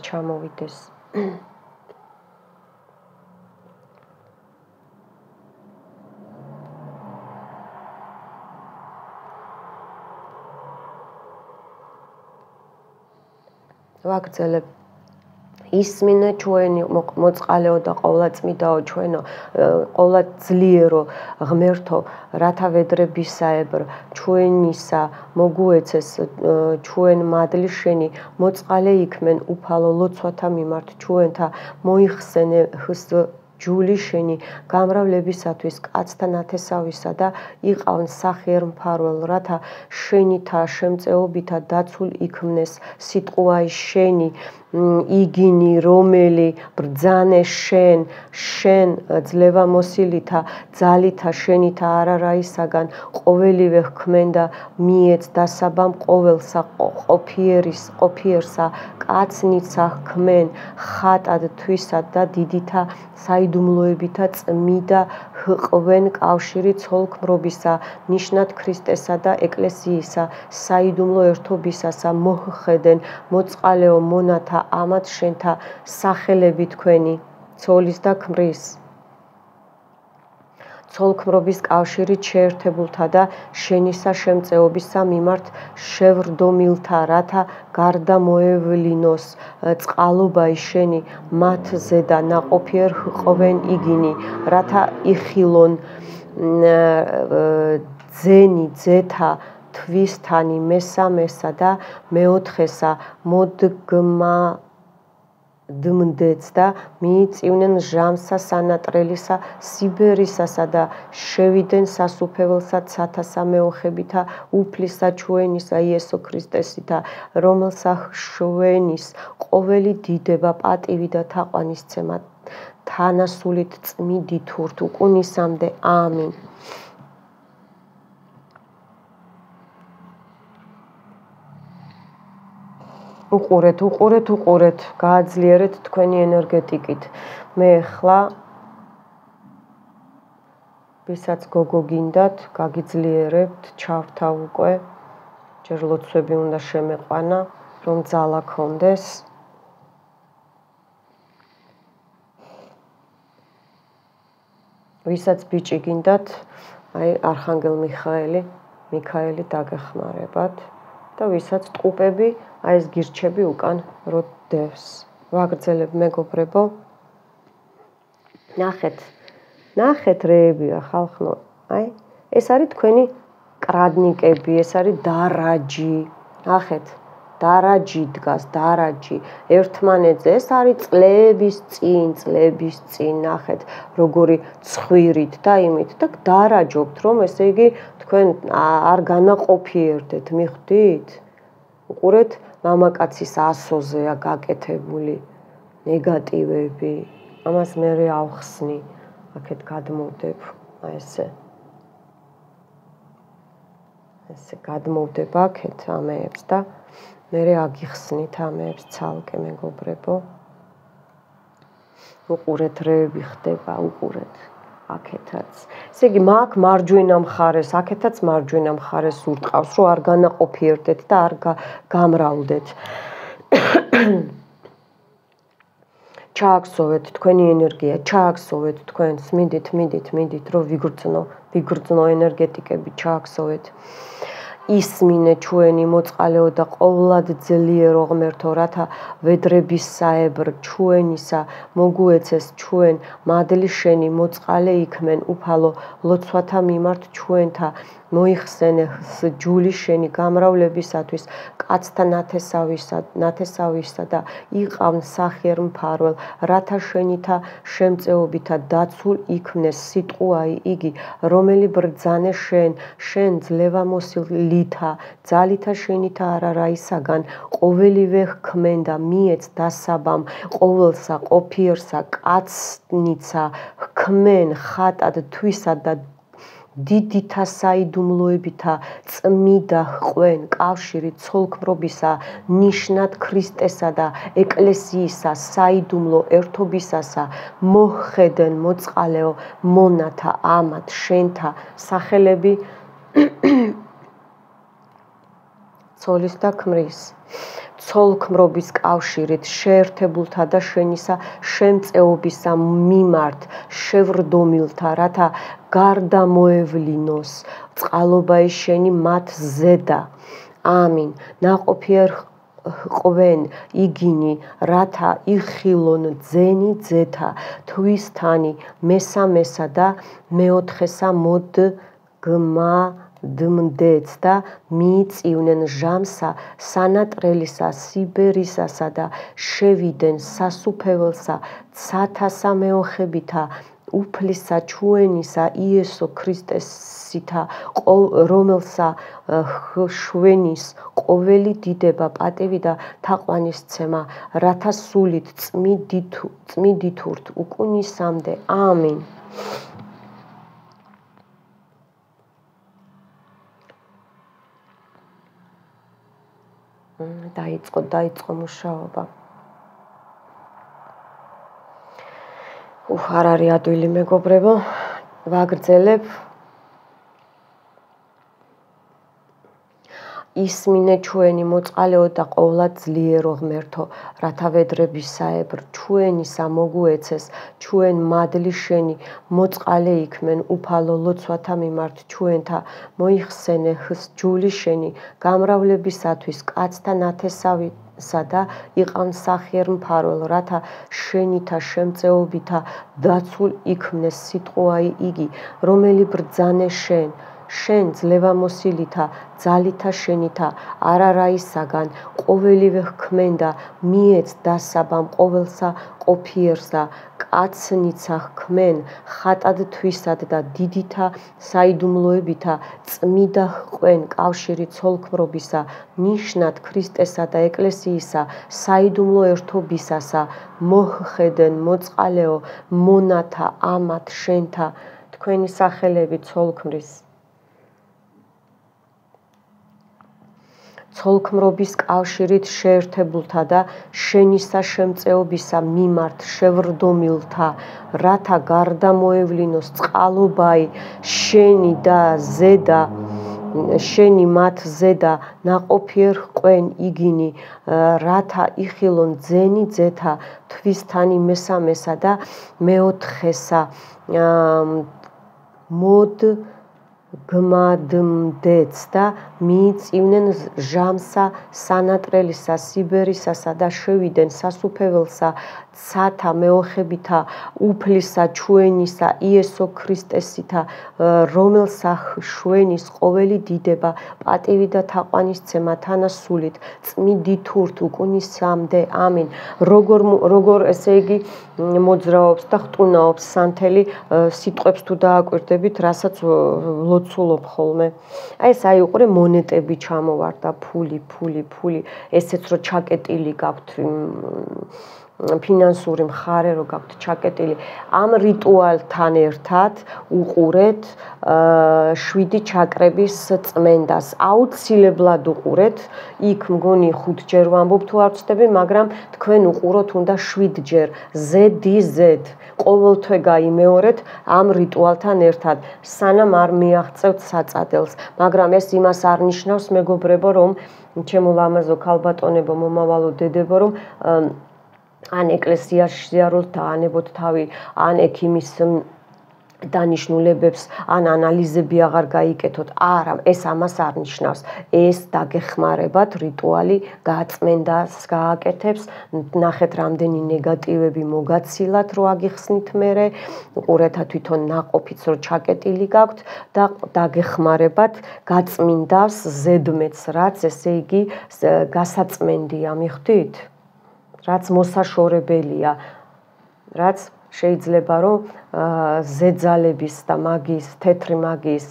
ვაგრძელებ ისმინე ჩვენი მოწყალეო და ყოვლადწმიდაო ჩვენო ყოვლადძლიერო ღმერთო რათა ვედრებისაებრ ჩვენისა მოგუეცეს ჩვენ მადლი შენი მოწყალე იქმენ უფალო ლოცვათა მიმართ ჩვენთა მოიხსენე ხს ჯული შენი გამრავლებისათვის კაცთა ნათესავისა და იყავ სახიერ მფარველ რათა შენითა შემწეობითა დაცულ იქმნეს სიტყვაი შენი იგინი რომელი ბრძანე შენ ძლევა მოსილითა ძალითა შენითა არარაისაგან ყოველივე ჰქმენდა მიეც დასაბამ ყოველსა ყოფიერსა კაცნიცა ჰქმენ ხატად თვისად და დიდითა საიდუმლოებითა წმიდა ჰყვენ კავშირი ცოლქმრობისა ნიშნად ქრისტესა და ეკლესიისა საიდუმლო ერთობისასა მოჰხედენ მოწყალეო მონათა ამათ შენთა სახელები თქვენი ცოლის და ქმრის ცოლქმრობის კავშირით შეერთებულთა და შენისა შემწეობისა მიმართ შევრდომილთა რათა გარდა მოევლინოს წყალობაი შენი მათ ზედა ნაყოფიერ ჰყვენ იგინი რათა იხილონ ძენი ძეთა თვისთანი მესამესა და მეოთხესა მოდგმა დმდეც და მიიწივნენ ჟამსა სანატრელისა სიბერისასა და შევიდენ სასუფეველსა ცათასა მეოხებითა უფლისა ჩვენისა იესო ქრისტესითა რომელსა შვენის ყოველი დიდება პატივი და თაყვანისცემა თანასულით წმიდით ურთ უკუნისამდე ამინ უყურეთ, გააძლიერეთ თქვენი ენერგეტიკით. მე ხლა ვისაც გოგო გინდათ, გაგიძლიერებთ, ჩავთავ უკვე. ჯერ ლოცვები უნდა შემეყვანა, რომ ძალა გქონდეს. ვისაც ბიჭი გინდათ, აი არხანგელ მიქაელი დაგეხმარებათ და ვისაც ტყუპები აი ეს გირჩები უკან რო დევს. ვაგრძელებ მეგობრებო. ნახეთ რეებია ხალხო. აი ეს არის თქვენი კრადნიკები, ეს არის დარაჯი. ნახეთ. დარაჯი დგას, დარაჯი ერთმანეთზე. ეს არის წლების წინ, ნახეთ, როგორი ცხვირით და იმით და დარაჯობთ, რომ ესე იგი თქვენ არ განაყოფიერდეთ, მიხვდით? უყურეთ, მამაკაცის ასოზეა გაკეთებული ნეგატივები. ამას მე ავხსნი, აქეთ გადმოვდებ, ესე გადმოვდებ აქეთ ამეებს და მე აგიხსნით ამეებს ცალკე, მეგობრებო. უყურეთ, რევი ხდება, უყურეთ. აქეთაც. ესე იგი, მაგ მარჯვენა მხარეს, აქეთაც მარჯვენა მხარეს ურტყავს, რომ არ განაყოფიერდეთ და არ გამრავლდეთ. ჩააგსოვეთ თქვენი ენერგია, ჩააგსოვეთ თქვენს, მიდით, რომ ვიგრძნო ენერგეტიკები, ჩააგსოვეთ. ისმინე ჩვენი მოწყალეო და ყოვლად ძლიერო ღმერთო, რათა ვედრებისაებრ ჩვენისა მოგუეცეს ჩვენ მადლი შენი მოწყალე იქმენ უფალო ლოცვათა მიმართ ჩვენთა მოიხსენე ჯული შენი გამრავლებისათვის კაცთა ნათესავისა და იყავნ სახიერ მფარველ, რათა შენითა შემწეობითა დაცულ იქმნეს სიტყვაი იგი, რომელი ბრძანე შენ ძლევამოსილითა, ძალითა შენითა არარაისაგან, ყოველივე ჰქმენდა მიეც დასაბამ, ყოველსა ყოფიერსა კაცნიცა ჰქმენ ხატად თვისა და დიდითა საიდუმლოებითა წმიდა ჰყვენ კავშირი ცოლქმრობისა ნიშნად ქრისტესა და ეკლესიისა საიდუმლო ერთობისასა მოჰხედენ მოწყალეო მონათა ამათ შენთა სახელები ცოლის და ქმრის ცოლქმრობის კავშირით შეერთებულთა და შენისა შემწეობისა მიმართ შევრდომილთა, რათა გარდამოევლინოს წყალობაი შენი მათ ზედა. ამინ. ნაყოფიერ ჰყვენ იგინი, რათა იხილონ ძენი ძეთა, თვისთანი მესამესა და მეოთხესა მოდმდეც და მიიწივნენ ჟამსა სანატრელისა სიბერისასა და შევიდენ სასუფეველსა ცათასა მეოხებითა უფლისა ჩვენისა იესო ქრისტესითა რომელსა ხვენის ყოველი დიდება პატივი და თაყვანისცემა რათა სულით წმიდითურთ უკუნისამდე ამინ. დაიწყო მუშაობა. არ არის ადვილი, მეგობრებო, ვაგრძელებ. ისმინე ჩვენი მოწყალეო და ყოვლად ძლიერო ღმერთო, რათა ვედრებისაებრ ჩვენისა მოგუეცეს ჩვენ მადლი შენი მოწყალე იქმენ უფალო ლოცვათა მიმართ ჩვენთა მოიხსენე ჯული შენი გამრავლებისათვის კაცთა ნათესავისა და იყავნ სახიერ მფარველ, რათა შენითა შემწეობითა დაცულ იქმნეს სიტყვაი იგი, რომელი ბრძანე შენ ძლევამოსილითა ძალითა შენითა არარაისაგან ყოველივე ჰქმენდა მიეც დასაბამ ყოველსა ყოფიერსა კაცნიცა ჰქმენ ხატად თვისად და დიდითა საიდუმლოებითა წმიდა ჰყვენ კავშირი ცოლქმრობისა ნიშნად ქრისტესა და ეკლესიისა საიდუმლო ერთობისასა მოჰხედენ მოწყალეო მონათა ამათ შენთა თქვენი სახელები ცოლქმრის ცოლქმრობის კავშირით შეერთებულთა და შენისა შემწეობისა მიმართ შევრდომილთა, რათა გარდამოევლინოს წყალობაი შენი და ზედა შენი მათ ზედა ნაყოფიერ ჰყვენ იგინი, რათა იხილონ ძენი ძეთა თვისთანი მესამესა და მეოთხესა გმადმდეც და მიიწივნენ ჟამსა სანატრელისა სიბერისასა და შევიდნენ სასუფეველსა ცათა მეოხებითა უფლისა ჩვენისა იესო ქრისტესითა რომელსა შვენის ყოველი დიდება პატივი და თაყვანისცემა თანასულით წმიდი თურთ უკუნისამდე ამინ როგორ ესე იგი მოძრაობს და ხტუნაობს სანთელი სიტყვებს თუ დააკვირდებით რასაც ლოცულობ ხოლმე აი ეს აი უყურე მონეტები ჩამოვარდა ფული ესეც რო ჩაკეტილი გაქვთ ფინანსური მხარე რო გაქვთ ჩაკეტილი ამ რიტუალთან ერთად უყურეთ 7 ჩაკრების წმენდას აუცილებლად უყურეთ იქ მგონი 5 ჯერ ვამბობ თუ არ ვცდები მაგრამ თქვენ უყუროთ უნდა 7 ჯერ ZDZ ყოველთვე გაიმეორეთ ამ რიტუალთან ერთად სანამ არ მიაღწევთ საწადელს მაგრამ ეს იმას არ ნიშნავს მეგობრებო რომ ჩემო ლამაზო ქალბატონებო მომავალო დედებო რომ ან ეკლესიაში ზიაროთ და ანებოთ თავი ან ექიმის დანიშნულებებს ან ანალიზები აღარ გაიკეთოთ არა ეს ამას არ ნიშნავს ეს დაგეხმარებათ რიტუალი გაწმენდას გააკეთებს ნახეთ რამდენი ნეგატივები მოგაცილათ რო აგიხსნით მერე უყურეთა თვითონ ნაყოფიც რო ჩაკეტილი გაქვთ და დაგეხმარებათ გაწმინდას ზედმეტს რაც ესე იგი გასაწმენდია მიხვდით რაც მოსაშორებელია რაც შეიძლება რომ ზეძალების და მაგის თეთრი მაგის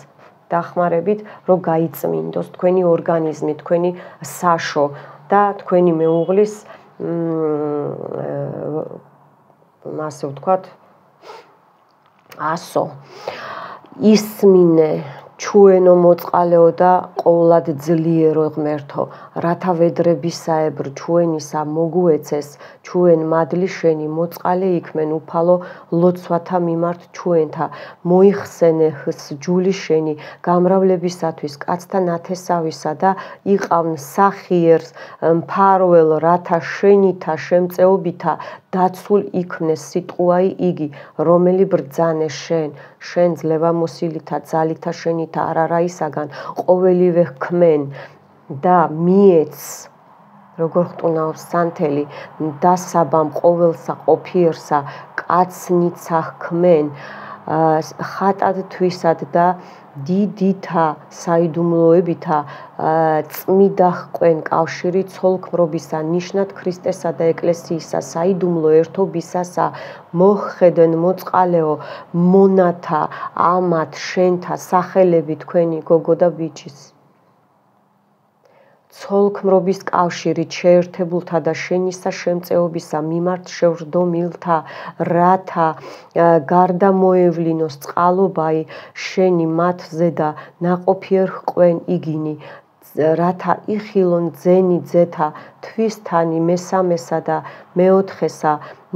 დახმარებით რომ გაიწმინდოს თქვენი ორგანიზმი თქვენი საშო და თქვენი მეუღლის ასე ვთქვათ ასო ისმინე ჩვენო მოწყალეო და ყოვლად ძლიერო ღმერთო რათა ვედრებისაებრ ჩვენისა მოგუეცეს ჩვენ მადლი შენი მოწყალე იქმენ უფალო ლოცვათა მიმართ ჩვენთა მოიხსენე ჯული შენი გამრავლებისათვის კაცთა ნათესავისა და იყავნ სახიერს მფარველ რათა შენითა შემწეობითა დაცულ იქმნეს სიტყვაი იგი რომელი ბრძანე შენ ძლევამოსილითა ძალითა შენითა არარაისაგან ყოველივე ხმენ და მიეც როგორ ხტუნავს სანთელი დასაბამ ყოველსა ყოფიერსა კაცნიცა ხმენ ხატად თვისად და დიდითა საიდუმლოებითა წმიდა ჰყვენ კავშირი ცოლქმრობისა ნიშნად ქრისტესა და ეკლესიისა საიდუმლო ერთობისასა მოხედენ მოწყალეო მონათა ამათ შენთა სახელები თქვენი გოგო და ბიჭის ცოლქმრობის კავშირით შეერთებულთა და შენისა შემწეობისა მიმართ შევრდომილთა რათა გარდამოევლინოს წყალობაი შენი მათზე და ნაყოფიერ ჰყვენ იგინი რათა იხილონ ძენი ძეთა თვისთანი მესამესა და მეოთხესა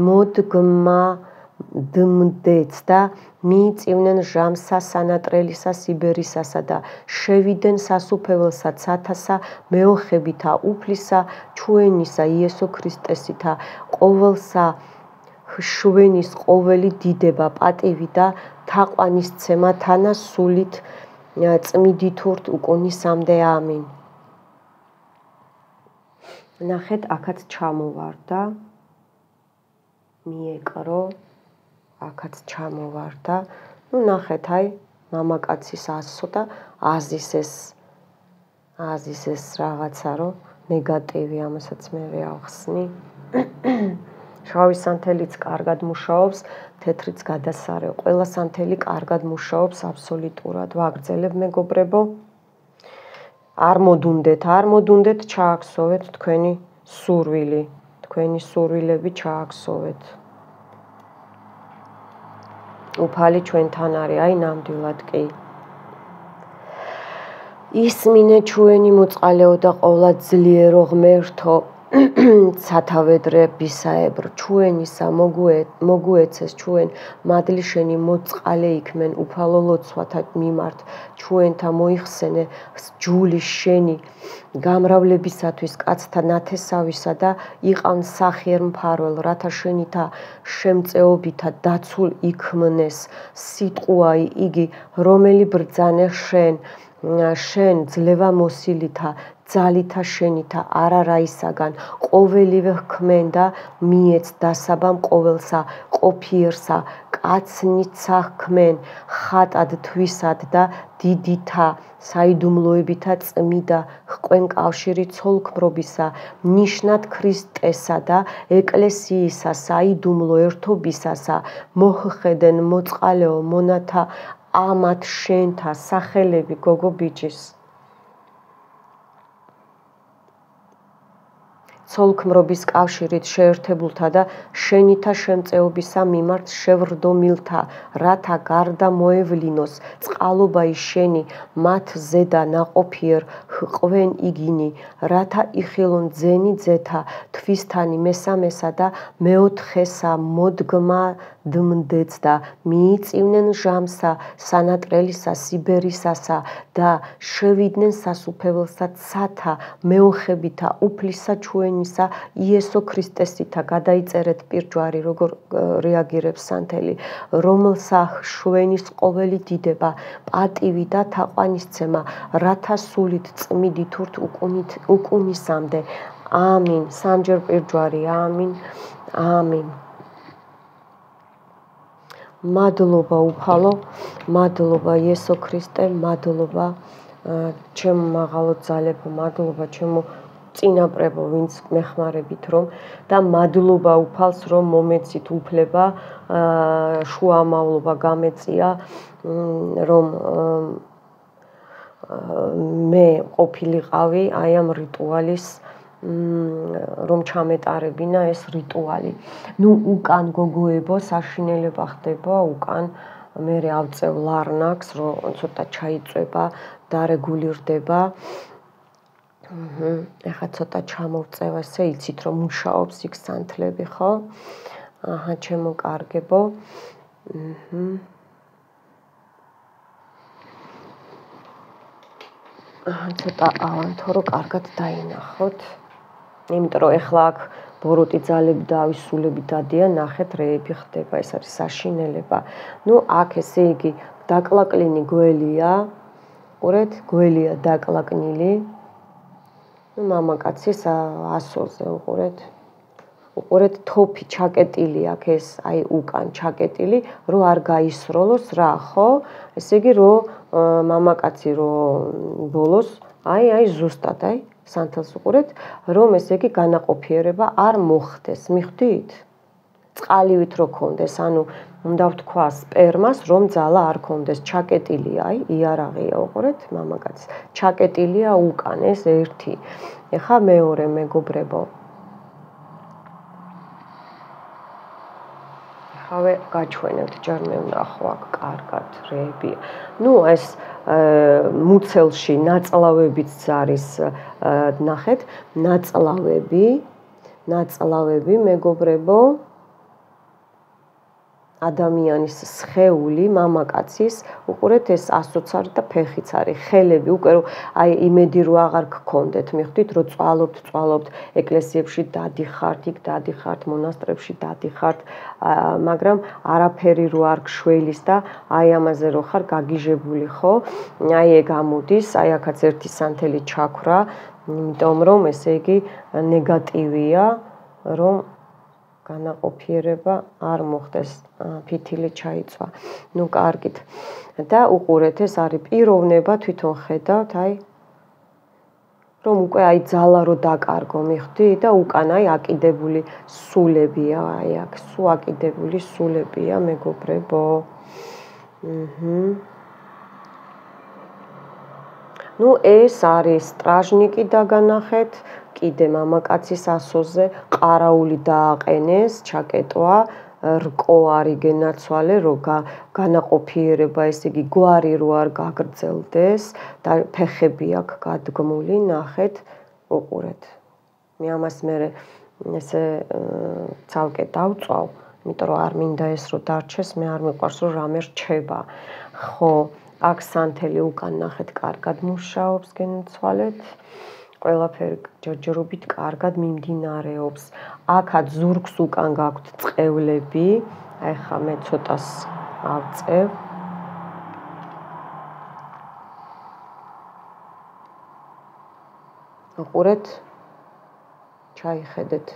მოდგმადმდეც და მიიწივნენ ჟამსა სანატრელისა სიბერისასა და შევიდნენ სასუფეველსა ცათასა მეოხებითა უფლისა ჩვენისა იესო ქრისტესითა ყოველსა შვენის ყოველი დიდება პატივი და თაყვანისცემა თანასულით წმიდი თურთ უკუნისამდე ამინ ნახეთ აქაც ჩამოვარდა მიეკრო აქაც ჩამოვარდა ну ნახეთ აი მამაკაცის ასო და აზის ეს რაღაცა რომ ნეგატივი ამასაც მე ავხსნი შავი სანთელიც კარგად მუშაობს თეთრიც გადასარევ ყველა სანთელი კარგად მუშაობს აბსოლუტურად ვაგრძელებ მეგობრებო არ მოდუნდეთ ჩააქსოვეთ თქვენი სურვილები ჩააქსოვეთ უფალი ჩვენთან არის აი ნამდვილად კი ისმინე ჩვენი მოწყალეო და ყოვლად ძლიერო ღმერთო სათავედრებისაებრ ჩვენისა მოგუეცეს ჩვენ მადლიშენი მოწყალე იქმენ უფალო ლოცვათა მიმართ ჩვენთა მოიხსენე ჯული შენი გამრავლებისათვის კაცთა ნათესავისა და იყავ სახიერ მფარველ რათა შენითა შემწეობითა დაცულ იქმნეს სიტყვაი იგი რომელი ბრძანე შენ ძლევა მოსილითა ძალითა შენითა არარაისაგან ყოველივე ჰქმენდა მიეც დასაბამ ყოველსა ყოფიერსა კაცნიცა ჰქმენ ხატად თვისად და დიდითა საიდუმლოებითა წმიდა ჰყვენ კავშირი ცოლქმრობისა ნიშნად ქრისტესა და ეკლესიისა საიდუმლო ერთობისასა მოჰხედენ მოწყალეო მონათა ამათ შენთა სახელები გოგო ბიჭის ცოლქმრობის კავშირით შეერთებულთა და შენითა შემწეობისა მიმართ შევრდომილთა რათა გარდა მოევლინოს წყალობაი შენი მათ ზედა ნაყოფიერ ჰყვენ იგინი რათა იხილონ ძენი ძეთა თვისთანი მესამესა და მეოთხესა მოდგმადმდეც და მიიწივნენ ჟამსა სანატრელისა სიბერისასა და შევიდნენ სასუფეველსა ცათა მეოხებითა უფლისა ჩვენისა იესო ქრისტესითა გადაიწერეთ პირჯვარი როგორ რეაგირებს სანთელი რომელსა შვენის ყოველი დიდება პატივი და თაყვანისცემა რათა სულით წმიდით ურთ უკუნისამდე ამინ სამჯერ პირჯვარი ამინ ამინ მადლობა უფალო მადლობა იესო ქრისტე მადლობა ჩემო მაღალო ძალებო მადლობა ჩემო წინაპრებო ვინც მეხმარებით რომ და მადლობა უფალს რომ მომეცით უფლება შუამავლობა გამეწია რომ მე ყოფილიყავი აი ამ რიტუალის რომ ჩამეტარებინა ეს რიტუალი. ნუ უკან გოგოებო საშინელება ხდება უკან მე ავწევ ლარნაკს რომ ცოტა ჩაიწვება დარეგულირდება. ეხლა ცოტა ჩამოვწევ ესე იცით რომ მუშაობს იქ სანთლები ხო? აჰა ჩემო კარგებო. ცოტა ავანთო რომ კარგად დაინახოთ. იმიტომ რომ ეხლა აქ ბოროტი ძალები და ავისულები დადიან, ნახეთ რეები ხდება, ეს არის საშინელება. ნუ აქ ესე იგი დაკლაკლინი გველია. ყურეთ, გველია დაკლაკნილი. ნუ მამაკაცის ასოზე უყურეთ. უყურეთ თოფი ჩაკეტილი აქ ეს აი უკან ჩაკეტილი, რომ არ გაისროლოს რა, ხო? ესე იგი რომ მამაკაცი რომ ბოლოს აი ზუსტად აი სანთელს უყურეთ, რომ ესე იგი განაყოფიერება არ მოხდეს, მიხვდით? წყალივით რო კონდეს, ანუ უნდა ვთქვა სპერმას, რომ ძალა არ კონდეს, ჩაკეტილია, აი იარაღია უყურეთ მამაკაცს. ჩაკეტილია უკან ეს ერთი. ეხა მეორე მეგობრებო. ხავე გაჩვენებთ ჯერ მე ვნახო აქ კარგად რეები. ნუ ეს მუცელში ნაწლავებიც არის ნახეთ, ნაწლავები მეგობრებო ადამიანის სხეული, მამაკაცის, უყურეთ ეს ასოც არის და ფეხიც არის, ხელები, უკვე რომ აი იმედი რო აღარ გქონდეთ, მიხვდით, რომ წვალობთ, ეკლესიებში დადიხართ, იქ დადიხართ, მონასტრებში დადიხართ, მაგრამ არაფერი რო არ გშველის და აი ამაზე რო ხარ გაგიჟებული, ხო? აი ეგ ამოდის, აი აქაც ერთი სანთელი ჩაქვრა, იმიტომ რომ ესე იგი ნეგატივია, რომ განაყოფიერება არ მოხდეს, ფითილი ჩაიწვა. ნუ კარგით. და უყურეთ, ეს არის პიროვნება, თვითონ ხედავთ, აი რომ უკვე აი ძალა რო დაკარგო, მიხვდი და უკან აი აკიდებული სულებია, აი აქ სულ აკიდებული სულებია, მეგობრებო. ნუ ეს არის სტრაჟნიკი დაგანახეთ. კიდე მამაკაცის ასოზე ყარაული დააყენეს, ჩაკეტვა, რკო არის გენაცვალე, რომ განაყოფიერება, ესე იგი გვარი რო არ გაგრძელდეს და ფეხები აქვს გადგმული, ნახეთ, უყურეთ. მე ამას მე ესე ცალკე დავწვავ, იმიტომ რომ არ მინდა ეს რომ დარჩეს, მე არ მიყვარს რომ რამე რჩება. ხო, აქ სანთელი უკან ნახეთ, კარგად მუშაობს, გენაცვალეთ. ყველაფერი ჯერჯერობით კარგად მიმდინარეობს. აქაც ზურგს უკან გაქვთ წყევლები. აი ხა მე ცოტას ავწევ. უყურეთ. ჩაიხედეთ.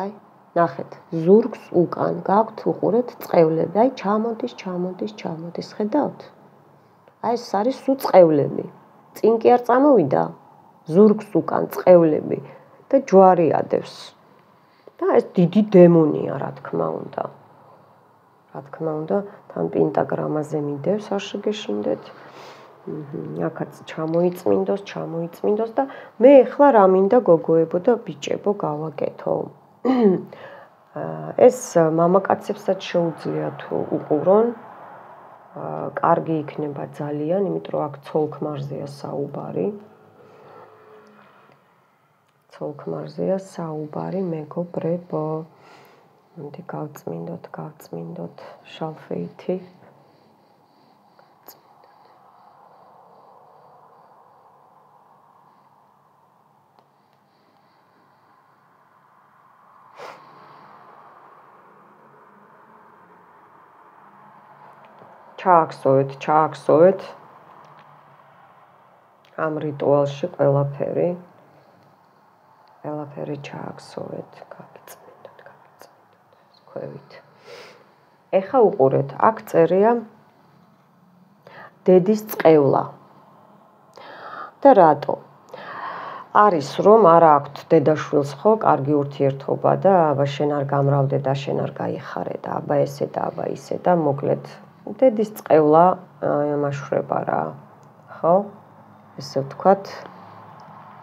აი, ნახეთ, ზურგს უკან გაქვთ, უყურეთ, წყევლები. აი, ჩამოდის, ხედავთ? აი, ეს არის სულ წყევლები. წინ კი არ წამოვიდა? ზურგს უკან წყევლები და ჯვარი ადევს. და ეს დიდი დემონია, რა თქმა უნდა. თან პენტაგრამაზე მიდევს, არ შეგეშინდეთ. აქაც ჩამოიწმინდოს და მე ახლა რა მინდა გოგოებო და ბიჭებო გავაკეთო. ეს მამაკაცებსაც შეუძლია თუ უყურონ. კარგი იქნება ძალიან, იმიტომ რომ აქ ცოლ-ქმარზეა საუბარი. მეგობრებო. მოდი გავწმინდოთ შალფეითი. ჩააქსოვეთ ამ რიტუალში ყველაფერი ჩააქსოვეთ, გაგიწმინდოთ ქვევით. ეხა უყურეთ, აქ წერია დედის წყევლა. და რატო? არის რომ არა აქვთ დედაშვილს ხო, კარგი ურთიერთობა და აბა შენ არ გამრავლდე და შენ არ გაიხარე და აბა ესე და აბა ისე და მოკლედ დედის წყევლა იმაშვრება რა, ხო? ესე ვთქვათ,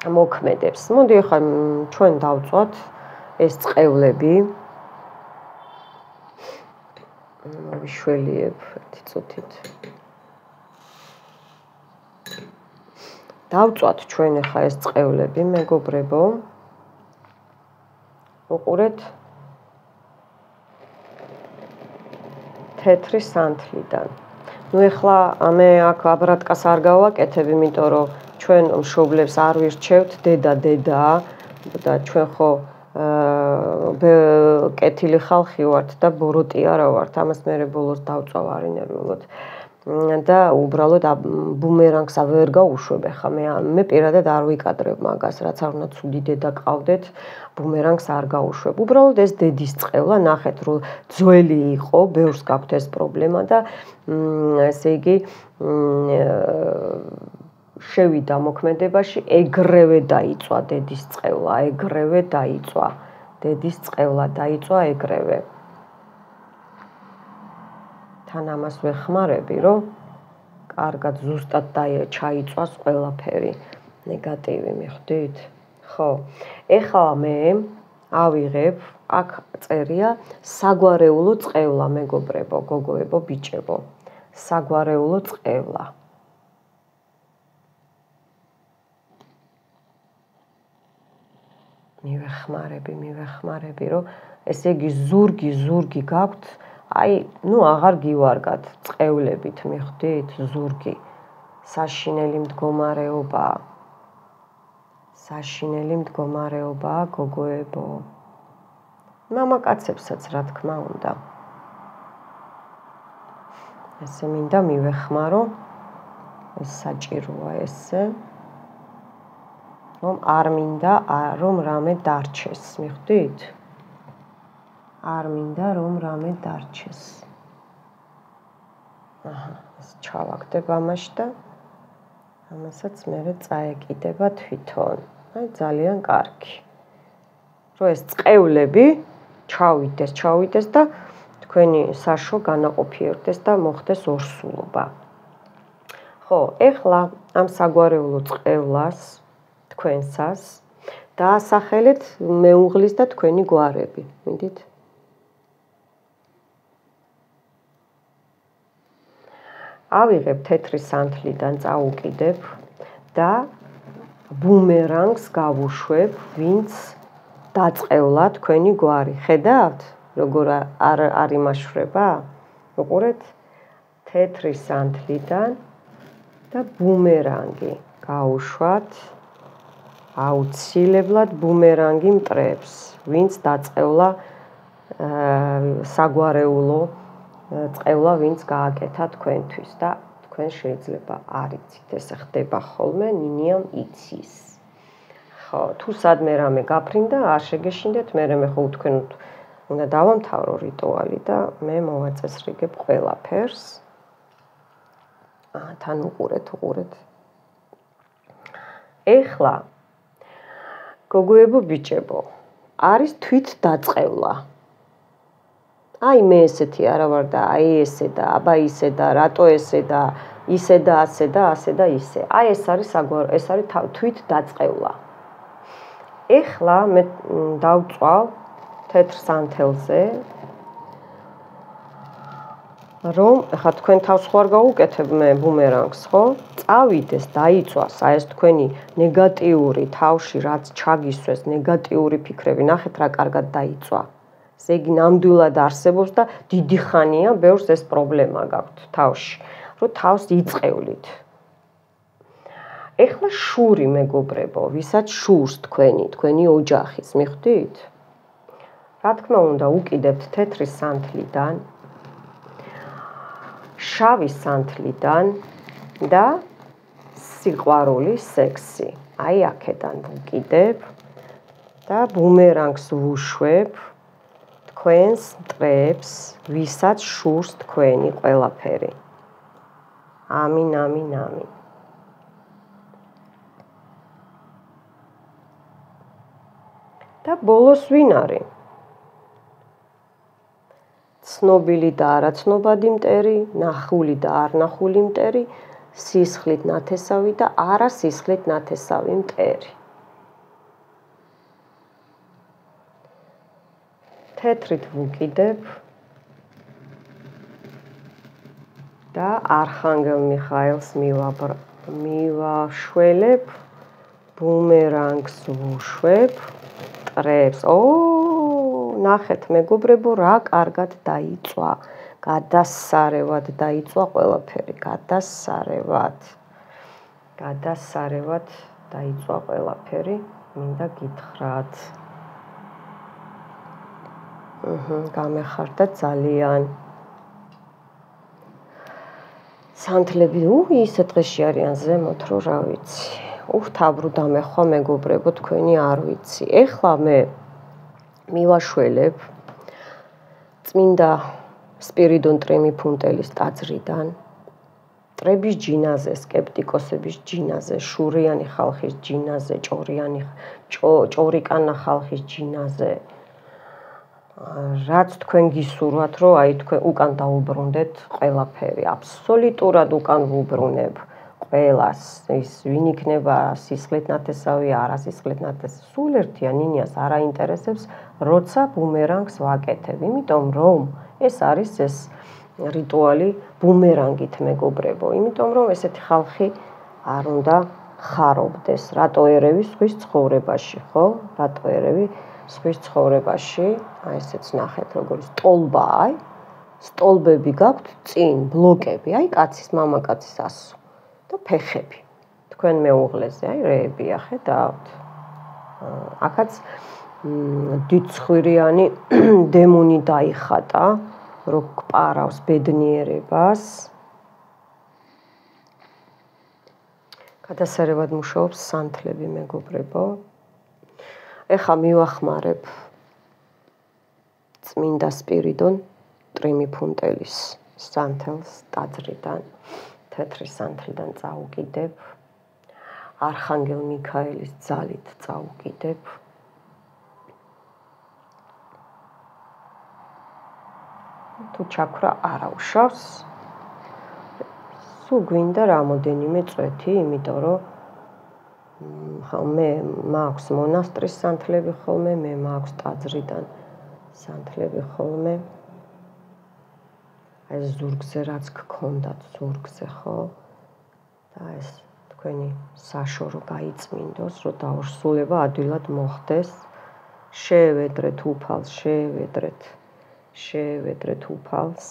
მოქმედებს. მოდი ახლა ჩვენ დავწვათ ეს წყევლები. მოვიშველიებ ერთი წუთით. დავწვათ ჩვენ ახლა ეს წყევლები, მეგობრებო. უყურეთ. თეთრი სანთლიდან. ნუ ეხლა მე აქ აბრატკას არ გავაკეთებ, იმიტომ რომ ჩვენ მშობლებს არ ვირჩევთ, დედა და ჩვენ ხო კეთილი ხალხი ვართ და ბოროტი არა ვართ. ამას მე ბოლოს დავწავ არინერვულად. და უბრალოდ ბუმერანგს ვერ გავუშვებ ახლა მე პირადად არ ვიკადრებ მაგას, რაც არ უნდა ცუდი დედა ყავდეთ, ბუმერანგს არ გავუშვებ. უბრალოდ ეს დედის წყევლა, ნახეთ რომ ძველი იყო, ბევრს გაქვთ ეს პრობლემა და ესე იგი შევიდა მოქმედებაში, ეგრევე დაიწვა დედის წყევლა, ეგრევე. თან ამას ვეხმარები, რომ კარგად ზუსტად ჩაიწვას ყველაფერი ნეგატივი, მიხვდით? ხო. ეხლა მე ავიღებ, აქ წერია საგვარეულო წყევლა, მეგობრებო, გოგოებო, ბიჭებო. საგვარეულო წყევლა. მივეხმარები, რომ ესე იგი ზურგი გაქვთ, აი, ნუ აღარ გივარგათ წყევლებით, მიხვდით? ზურგი. საშინელი მდგომარეობაა, გოგოებო. მამაკაცებსაც, რა თქმა უნდა. ესე მინდა მივეხმარო. ეს საჭიროა ესე. რომ არ მინდა რომ რამე დარჩეს, მიხვდით? არ მინდა რომ რამე დარჩეს. ეს ჩავაგდებ ამაში და ამასაც მე წაეკიდება თვითონ. აი ძალიან კარგი. რომ ეს წყევლები ჩავიდეს და თქვენი საშო განაყოფიერდეს და მოხდეს ორსულობა. ხო, ეხლა ამ საგვარეულო წყევლას თქვენსას დაასახელეთ მეუღლის და თქვენი გვარები, მიდით? ავიღებ თეთრი სანთლიდან წაუკიდებ და ბუმერანგს გავუშვებ, ვინც დაწყევლა თქვენი გვარი. ხედავთ, როგორ არ იმაშვრება? უყურეთ, თეთრი სანთლიდან და ბუმერანგი გავუშვათ, აუცილებლად ბუმერანგი მტრებს, ვინც დაწყევლა საგვარეულო წყევლა, ვინც გააკეთა თქვენთვის და თქვენ შეიძლება არ იცით, ესე ხდება ხოლმე, ნინიამ იცის. ხო, თუ სადმე რამე გაფრინდა, არ შეგეშინდეთ, მე ხო თქვენ უნდა დავამთავრო რიტუალი და მე მოვაწესრიგებ ყველაფერს. თან უყურეთ. ეხლა გოგოებო, ბიჭებო, არის თვით დაწყევლა. აი მე ესეთი არა ვარ და აი ესე და აბა ისე და რატო ესე და ისე და ასე და ასე და ისე. აი ეს არის თვით დაწყევლა. ეხლა მე დავწვალ თეთრ სანთელზე, რომ ახლა თქვენ თავს ხوار გაუკეთებ მე ბუმერანგს, ხო? წავიდეს, დაიწვას, აი ეს თქვენი ნეგატიური თავში რაც ჩაგისვეს, ნეგატიური ფიქრები, ნახეთ რა კარგად დაიწვა. ესე იგი ნამდვილად არსებობს და დიდი ხანია ბევრს ეს პრობლემა გაქვთ თავში, რომ თავს იწყევლით. ეხლა შური მეგობრებო, ვისაც შურს თქვენი ოჯახის, მიხვდით? რა თქმა უნდა, უკიდებთ თეთრი სანთლიდან, შავი სანთლიდან და სიყვარული, სექსი. აი აქედან ვუკიდებ და ბუმერანგს ვუშვებ თქვენს მტრებს, ვისაც შურს თქვენი ყველაფერი. ამინ. და ბოლოს ვინ არის? ცნობილი და არაცნობადი მტერი, ნახული და არნახული მტერი, სისხლით ნათესავი და არა სისხლით ნათესავი მტერი. თეთრით ვუკიდებ და არხანგელ მიხაელს მივაშველებ, ბუმერანგს ვუშვებ, მტრებს. ნახეთ მეგობრებო, რა კარგად დაიწვა. გადასარევად დაიწვა ყველაფერი, გადასარევად დაიწვა ყველაფერი, მინდა გითხრათ. გამეხარდა ძალიან. სანთლები ისე დღეში არიან ზემოთ, რომ რა ვიცი. თავბრუ დამეხვა მეგობრებო, თქვენი არ ვიცი. ეხლა მე მივაშველებ წმინდა სპირიდონ ტრიმიფუნტელის ტაძრიდან, მტრების ჯინაზე, სკეპტიკოსების ჯინაზე, შურიანი ხალხის ჯინაზე, ჭორიკანა ხალხის ჯინაზე, რაც თქვენ გისურვათ, რომ აი თქვენ უკან დაუბრუნდეთ ყველაფერი, აბსოლუტურად უკან ვუბრუნებ ყველას, ის ვინ იქნება სისხლით ნათესავი, არა სისხლით ნათესავი, სულ ერთია, ნინიას არ აინტერესებს, როცა ბუმერანგს ვაკეთებ, იმიტომ რომ ეს არის ეს რიტუალი ბუმერანგით მეგობრებო, იმიტომ რომ ესეთი ხალხი არ უნდა ხარობდეს, რატო ერევი ზღვის ცხოვრებაში, ხო? რატო ერევი ზღვის ცხოვრებაში, აი ესეც ნახეთ, როგორი სტოლბაა, აი, სტოლბები გაქვთ წინ, ბლოკები, აი კაცის, მამაკაცის ასო და ფეხები. თქვენ მეუღლეზე, აი რეებია, ხედავთ? აქაც დიდცხვირიანი დემონი დაიხატა, რომ გპარავს ბედნიერებას. გადასარევად მუშაობს სანთლები მეგობრებო. ეხლა მივახმარებ წმინდა სპირიდონ ტრიმიფუნტელის სანთელს ტაძრიდან, თეთრი სანთლიდან წაუკიდებ, არხანგელ მიქაელის ძალით წაუკიდებ. თუ ჩაქრა არ აუშავს, სულ გვინდა რამოდენიმე წვეთი, იმიტომ რომ მე მაქვს მონასტრის სანთლები ხოლმე, მე მაქვს ტაძრიდან სანთლები ხოლმე. აი ზურგზე რაც გქონდათ, ზურგზე ხო? და ეს თქვენი საშორო გაიწმინდოს, რომ დაურსულება ადვილად მოხდეს. შეევედრეთ უფალს,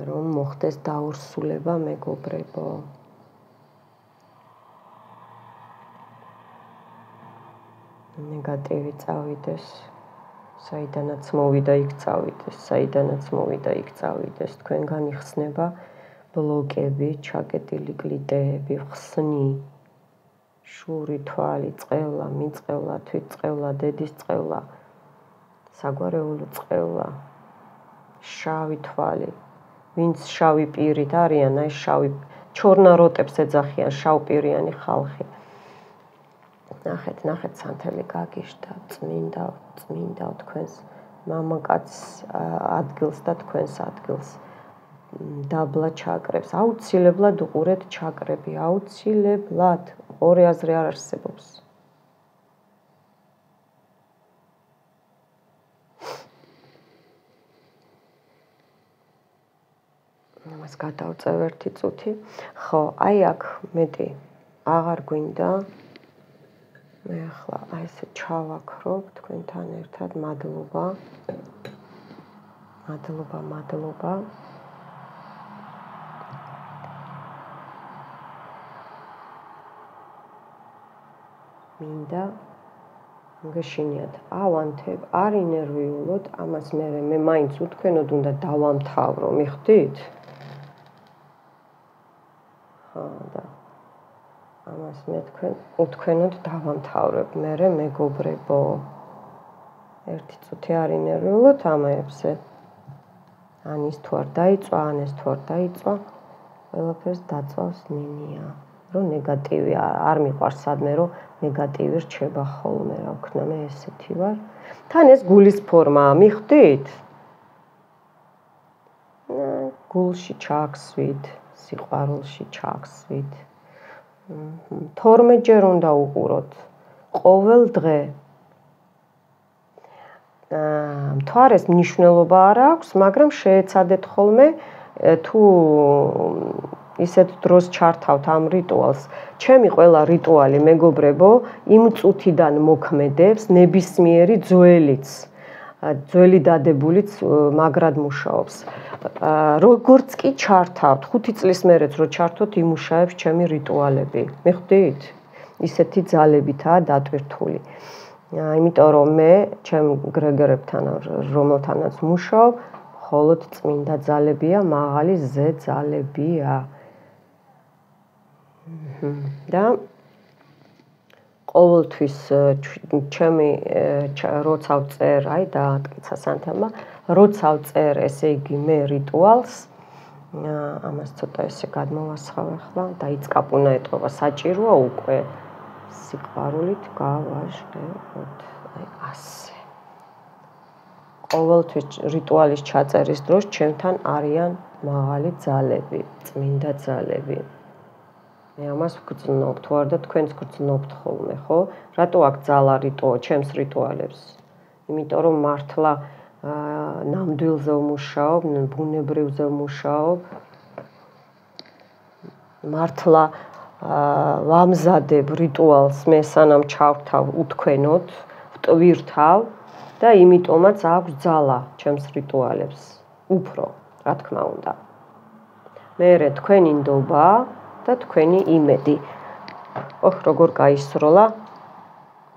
რომ მოხდეს დაურსულება, მეგობრებო. ნეგატივი წავიდეს, საიდანაც მოვიდა იქ წავიდეს, თქვენგან იხსნება ბლოკები, ჩაკეტილი კლიტეები, ხსნი, შური, თვალი, წყევლა, მიწყევლა, თვითწყევლა, დედის წყევლა, საგვარეულო წყევლა, შავი თვალი, ვინც შავი პირით არიან, აი შავი ჩორნაროტებს ეძახიან შავპირიანი ხალხი. ნახეთ სანთელი გაგიშდა, წმინდა თქვენს მამაკაც ადგილს და თქვენს ადგილს. დაბლა ჩაკრებს, აუცილებლად უყურეთ ჩაკრები, აუცილებლად, ორი აზრი არ არსებობს. ამას გადავწევ ერთი წუთი. ხო, აი აქ მეტი აღარ გვინდა. მე ახლა აი ესე ჩავაქრობ თქვენთან ერთად, მადლობა. მინდა გეშინიათ, ავანთებ, არ ინერვიულოთ, ამას მე მაინც უთქვენოდ უნდა დავამთავრო, მიხვდით? და ამას მე უთქვენოდ დავამთავრებ, მერე მეგობრებო. ერთი წუთი არ ინერვიულოთ ამაებზე. ან ის თუ არ დაიწვა, ან ეს თუ არ დაიწვა, ყველაფერს დაწვავს ნინია. რომ ნეგატივი არ მიყვარს სადმე, რომ ნეგატივი რჩება ხოლმე, რა ვქნა, მე ესეთი ვარ. თან ეს გულის ფორმაა, მიხვდით? გულში ჩააქსვით, სიყვარულში ჩააქსვით. 12 ჯერ უნდა უყუროთ, ყოველ დღე. მთვარეს მნიშვნელობა არ აქვს, მაგრამ შეეცადეთ ხოლმე, თუ ისეთ დროს ჩართავთ ამ რიტუალს. ჩემი ყველა რიტუალი, მეგობრებო, იმ წუთიდან მოქმედებს, ნებისმიერი ძველი დადებულიც მაგრად მუშაობს. როგორც კი ჩართავთ, 5 წლის მერეც რო ჩართოთ, იმუშავებს ჩემი რიტუალები. მიხვდით? ისეთი ძალებითაა დატვირთული. იმიტომ რომ მე ჩემ გრეგორებთან, რომელთანაც მუშაობ, მხოლოდ წმინდა ძალებია, მაღალი ზე ძალებია. და ყოველთვის ჩემი როცა ვწერ, აი დაატკიცა სანთელმა, როცა ვწერ, ესე იგი მე რიტუალს, ამას ცოტა ესე გადმოვასხავ ახლა, დაიწყაპუნა ეტყობა, საჭიროა უკვე სიყვარულით გავაჟღეროთ, აი ასე. ყოველთვის რიტუალის ჩაწერის დროს ჩემთან არიან მაღალი ძალები, წმინდა ძალები. მე ამას ვგრძნობ, თუ არ და თქვენც გრძნობთ ხოლმე, ხო? რატო აქ ძალა ჩემს რიტუალებს? იმიტომ რომ მართლა ნამდვილზე ვმუშაობ, ბუნებრივზე ვმუშაობ. მართლა ვამზადებ რიტუალს, მე სანამ ჩავთავ უთქვენოდ, ვტვირთავ და იმიტომაც აქვს ძალა ჩემს რიტუალებს. უფრო, რა თქმა უნდა. მერე თქვენი ნდობა და თქვენი იმედი. ოხ, როგორ გაისროლა?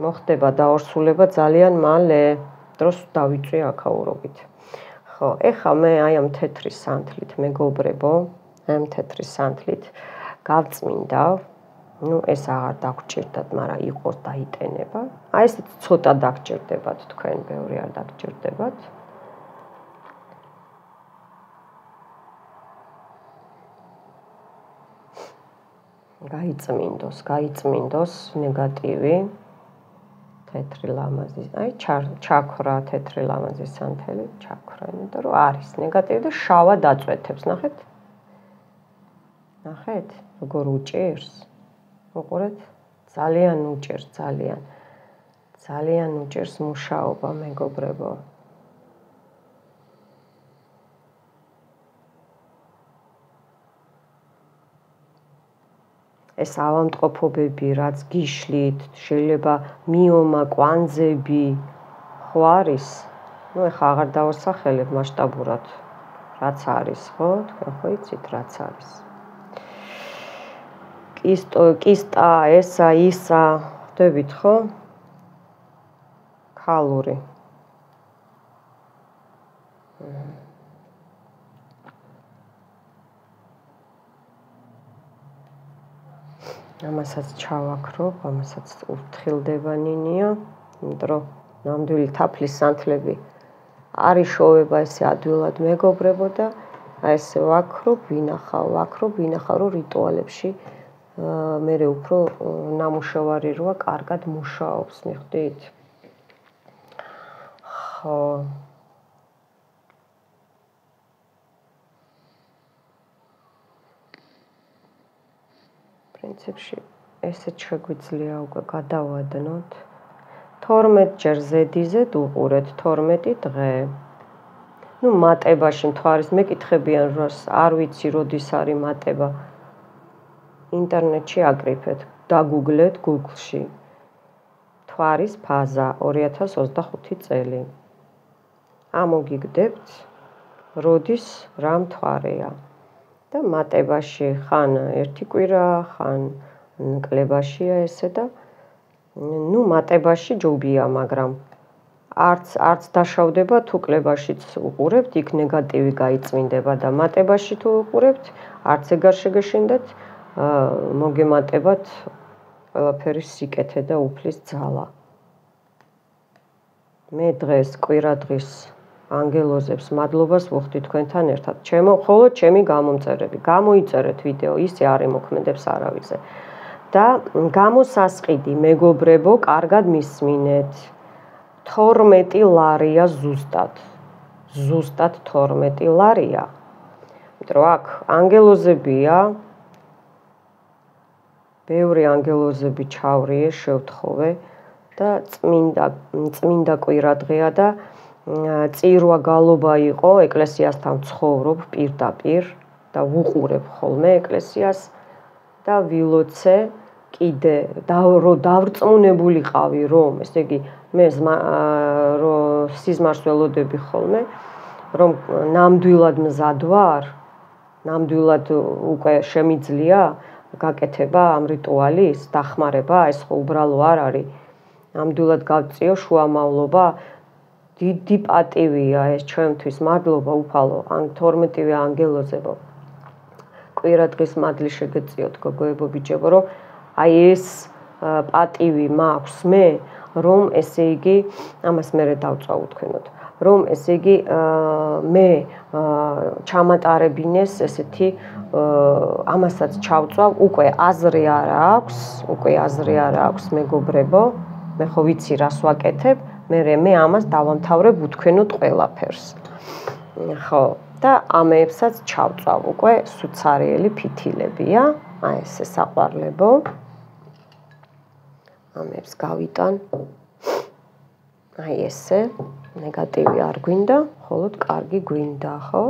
მოხდება დაორსულება ძალიან მალე. დროს დავიწვი აქაურობით. ხო, ეხლა მე აი ამ თეთრი სანთლით, მეგობრებო, ამ თეთრი სანთლით გავწმინდავ. ეს აღარ დაგჭირდათ, მაგრამ იყოს დაიტენება. აი ესეც ცოტა დაგჭირდებათ თქვენ, ბევრი არ დაგჭირდებათ. გაიწმინდოს ნეგატივი. თეთრი ლამაზი, აი ჩაქრა თეთრი ლამაზი სანთელი, ჩაქრა, იმიტომ რომ არის ნეგატივი და შავა დაწვეთებს, ნახეთ? ნახეთ, როგორ უჭირს? უყურეთ? ძალიან უჭირს, ძალიან უჭირს მუშაობა, მეგობრებო. ეს ავადმყოფობები, რაც გიშლით, შეიძლება მიომა, კვანძები ხო არის? ნუ ეხლა აღარ დავასახელებ მასშტაბურად, რაც არის, ხო? თქვენ ხო იცით, რაც არის. კისტა, ესა, ისა, ხვდებით ხო? ქალური. ამასაც ჩავაქრობ, ამასაც ურთხილდება ნინია, იმიტომ რომ ნამდვილი თაფლის სანთლები არ იშოვება ესე ადვილად მეგობრებო და აი ესე ვაქრობ, ვინახავ, რომ რიტუალებში მე უფრო ნამუშევარი როა კარგად მუშაობს, მიხვდით? ხო. პრინციპში ესეც შეგვიძლია უკვე გადავადნოთ. 12 ჯერ ზედიზედ უყურეთ 12 დღე. ნუ მატებაში მთვარის მეკითხებიან რას არ ვიცი როდის არის მატება. ინტერნეტში აკრიფეთ, დაგუგლეთ Google-ში. მთვარის ფაზა 2025 წელი. ამოგიგდებთ როდის რა მთვარეა. და მატებაში ხან ერთი კვირა, ხან კლებაშია ესე და ნუ მატებაში ჯობია, მაგრამ არც დაშავდება თუ კლებაშიც უყურებთ, იქ ნეგატივი გაიწმინდება და მატებაში თუ უყურებთ, არც ეგარ შეგეშინდეთ, მოგემატებათ ყველაფერი სიკეთე და უფლის ძალა. მე დღეს კვირა დღის ანგელოზებს მადლობას ვუხდი თქვენთან ერთად. მხოლოდ ჩემი გამომწერები. გამოიწერეთ ვიდეო, ისე არ ემოქმედებს არავიზე. და გამოსასყიდი მეგობრებო, კარგად მისმინეთ. 12 ლარია ზუსტად. ზუსტად 12 ლარია. იმიტომ რომ აქ ანგელოზებია. ბევრი ანგელოზები ჩავრიე, შევთხოვე და წმინდა კვირა დღეა და წირვა გალობა იყო, ეკლესიასთან ვცხოვრობ პირდაპირ და ვუყურებ ხოლმე ეკლესიას და ვილოცე კიდე დავრწმუნებულიყავი რომ, ესე იგი, მე სიზმარს ველოდები ხოლმე, რომ ნამდვილად მზად ვარ, ნამდვილად უკვე შემიძლია გაკეთება ამ რიტუალის, დახმარება, ეს ხო უბრალო არ არის. ნამდვილად გავწიო შუამავლობა, დიდი პატივია ეს ჩვენთვის, მადლობა უფალო, 12-ვე ანგელოზებო. კვირა დღის მადლი შეგეწიოთ გოგოებო ბიჭებო, რომ აი ეს პატივი მაქვს მე, რომ ესე იგი, ამას მერე დავწვავ თქვენოთ, რომ ესე იგი მე ჩამატარებინეს ესეთი ამასაც ჩავწვავ, უკვე აზრი არ აქვს მეგობრებო, მე ხო ვიცი რას ვაკეთებ, მე ამას დავამთავრებ უთქვენოთ ყველაფერს. ხო, და ამეებსაც ჩავწვავ უკვე სუცარიელი ფითილებია, აი ესე საყვარლებო. ამებს გავიტან. აი ესე, ნეგატივი არ გვინდა, მხოლოდ კარგი გვინდა, ხო?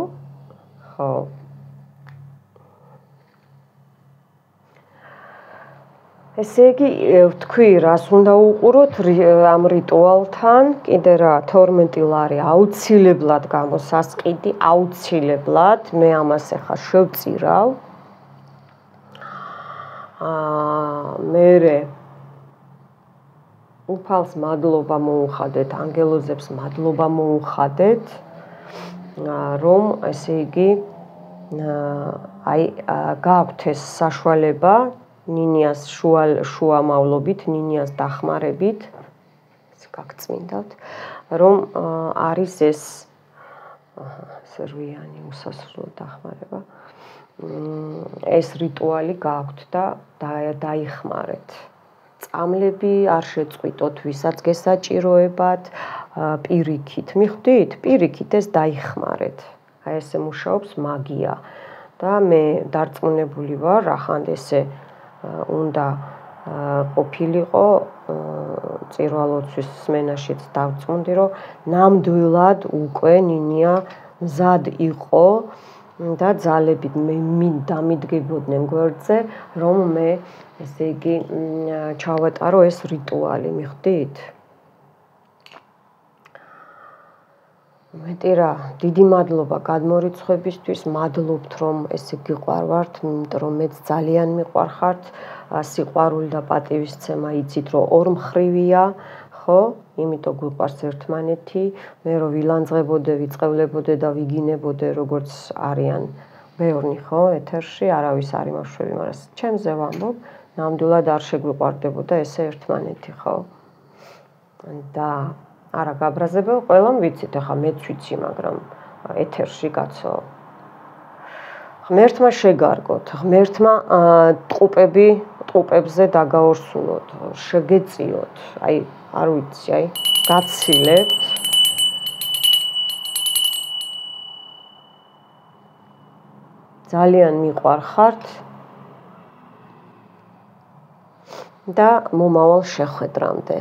ხო. ესე იგი, ვთქვი, რას უნდა უყუროთ ამ რიტუალთან, კიდე რა, 12 ლარი აუცილებლად გამოსასყიდი, აუცილებლად, მე ამას ახლა შევწირავ. მერე უფალს მადლობა მოუხადეთ, ანგელოზებს მადლობა მოუხადეთ, რომ ესე იგი, აი, გაქვთ ეს საშუალება ნინიას შუამავლობით, ნინიას დახმარებით, გაგწმინდავთ, რომ არის ეს რვიანი უსასრულო დახმარება, ეს რიტუალი გაქვთ და დაიხმარეთ. წამლები არ შეწყვიტოთ, ვისაც გესაჭიროებათ, პირიქით, მიხვდით? პირიქით ეს დაიხმარეთ. აი ესე მუშაობს მაგია და მე დარწმუნებული ვარ, ახლა ესე უნდა ყოფილიყო წირვალოცვის სმენაშიც დავწუნდი, რომ ნამდვილად უკვე ნინია მზად იყო და ძალებით მე დამიდგებოდნენ გვერდზე, რომ მე ესე იგი ჩავატარო ეს რიტუალი, მიხვდით? მეტი რა, დიდი მადლობა გადმორიცხვებისთვის, მადლობთ რომ ესე გიყვარვართ, იმიტომ რომ მეც ძალიან მიყვარხართ, სიყვარული და პატივისცემა იცით რომ ორმხრივია, ხო? იმიტომ გვიყვარს ერთმანეთი, მე რომ ვილანძღებოდე, ვიწყევლებოდე და ვიგინებოდე, როგორც არიან ბევრი, ხო, ეთერში, არავის არ იმაშვები, მაგრამ ჩემზე ვამბობ, ნამდვილად არ შეგვიყვარდებოდა ესე ერთმანეთი, ხო? და არა გაბრაზებელ, ყველამ ვიცით, ახლა მეც ვიცი, მაგრამ ეთერში კაცო. ღმერთმა შეგარგოთ, ღმერთმა ტყუპებზე დაგაორსულოთ, შეგეწიოთ, აი, არ ვიცი, აი, გაცილებთ. ძალიან მიყვარხართ და მომავალ შეხვედრამდე.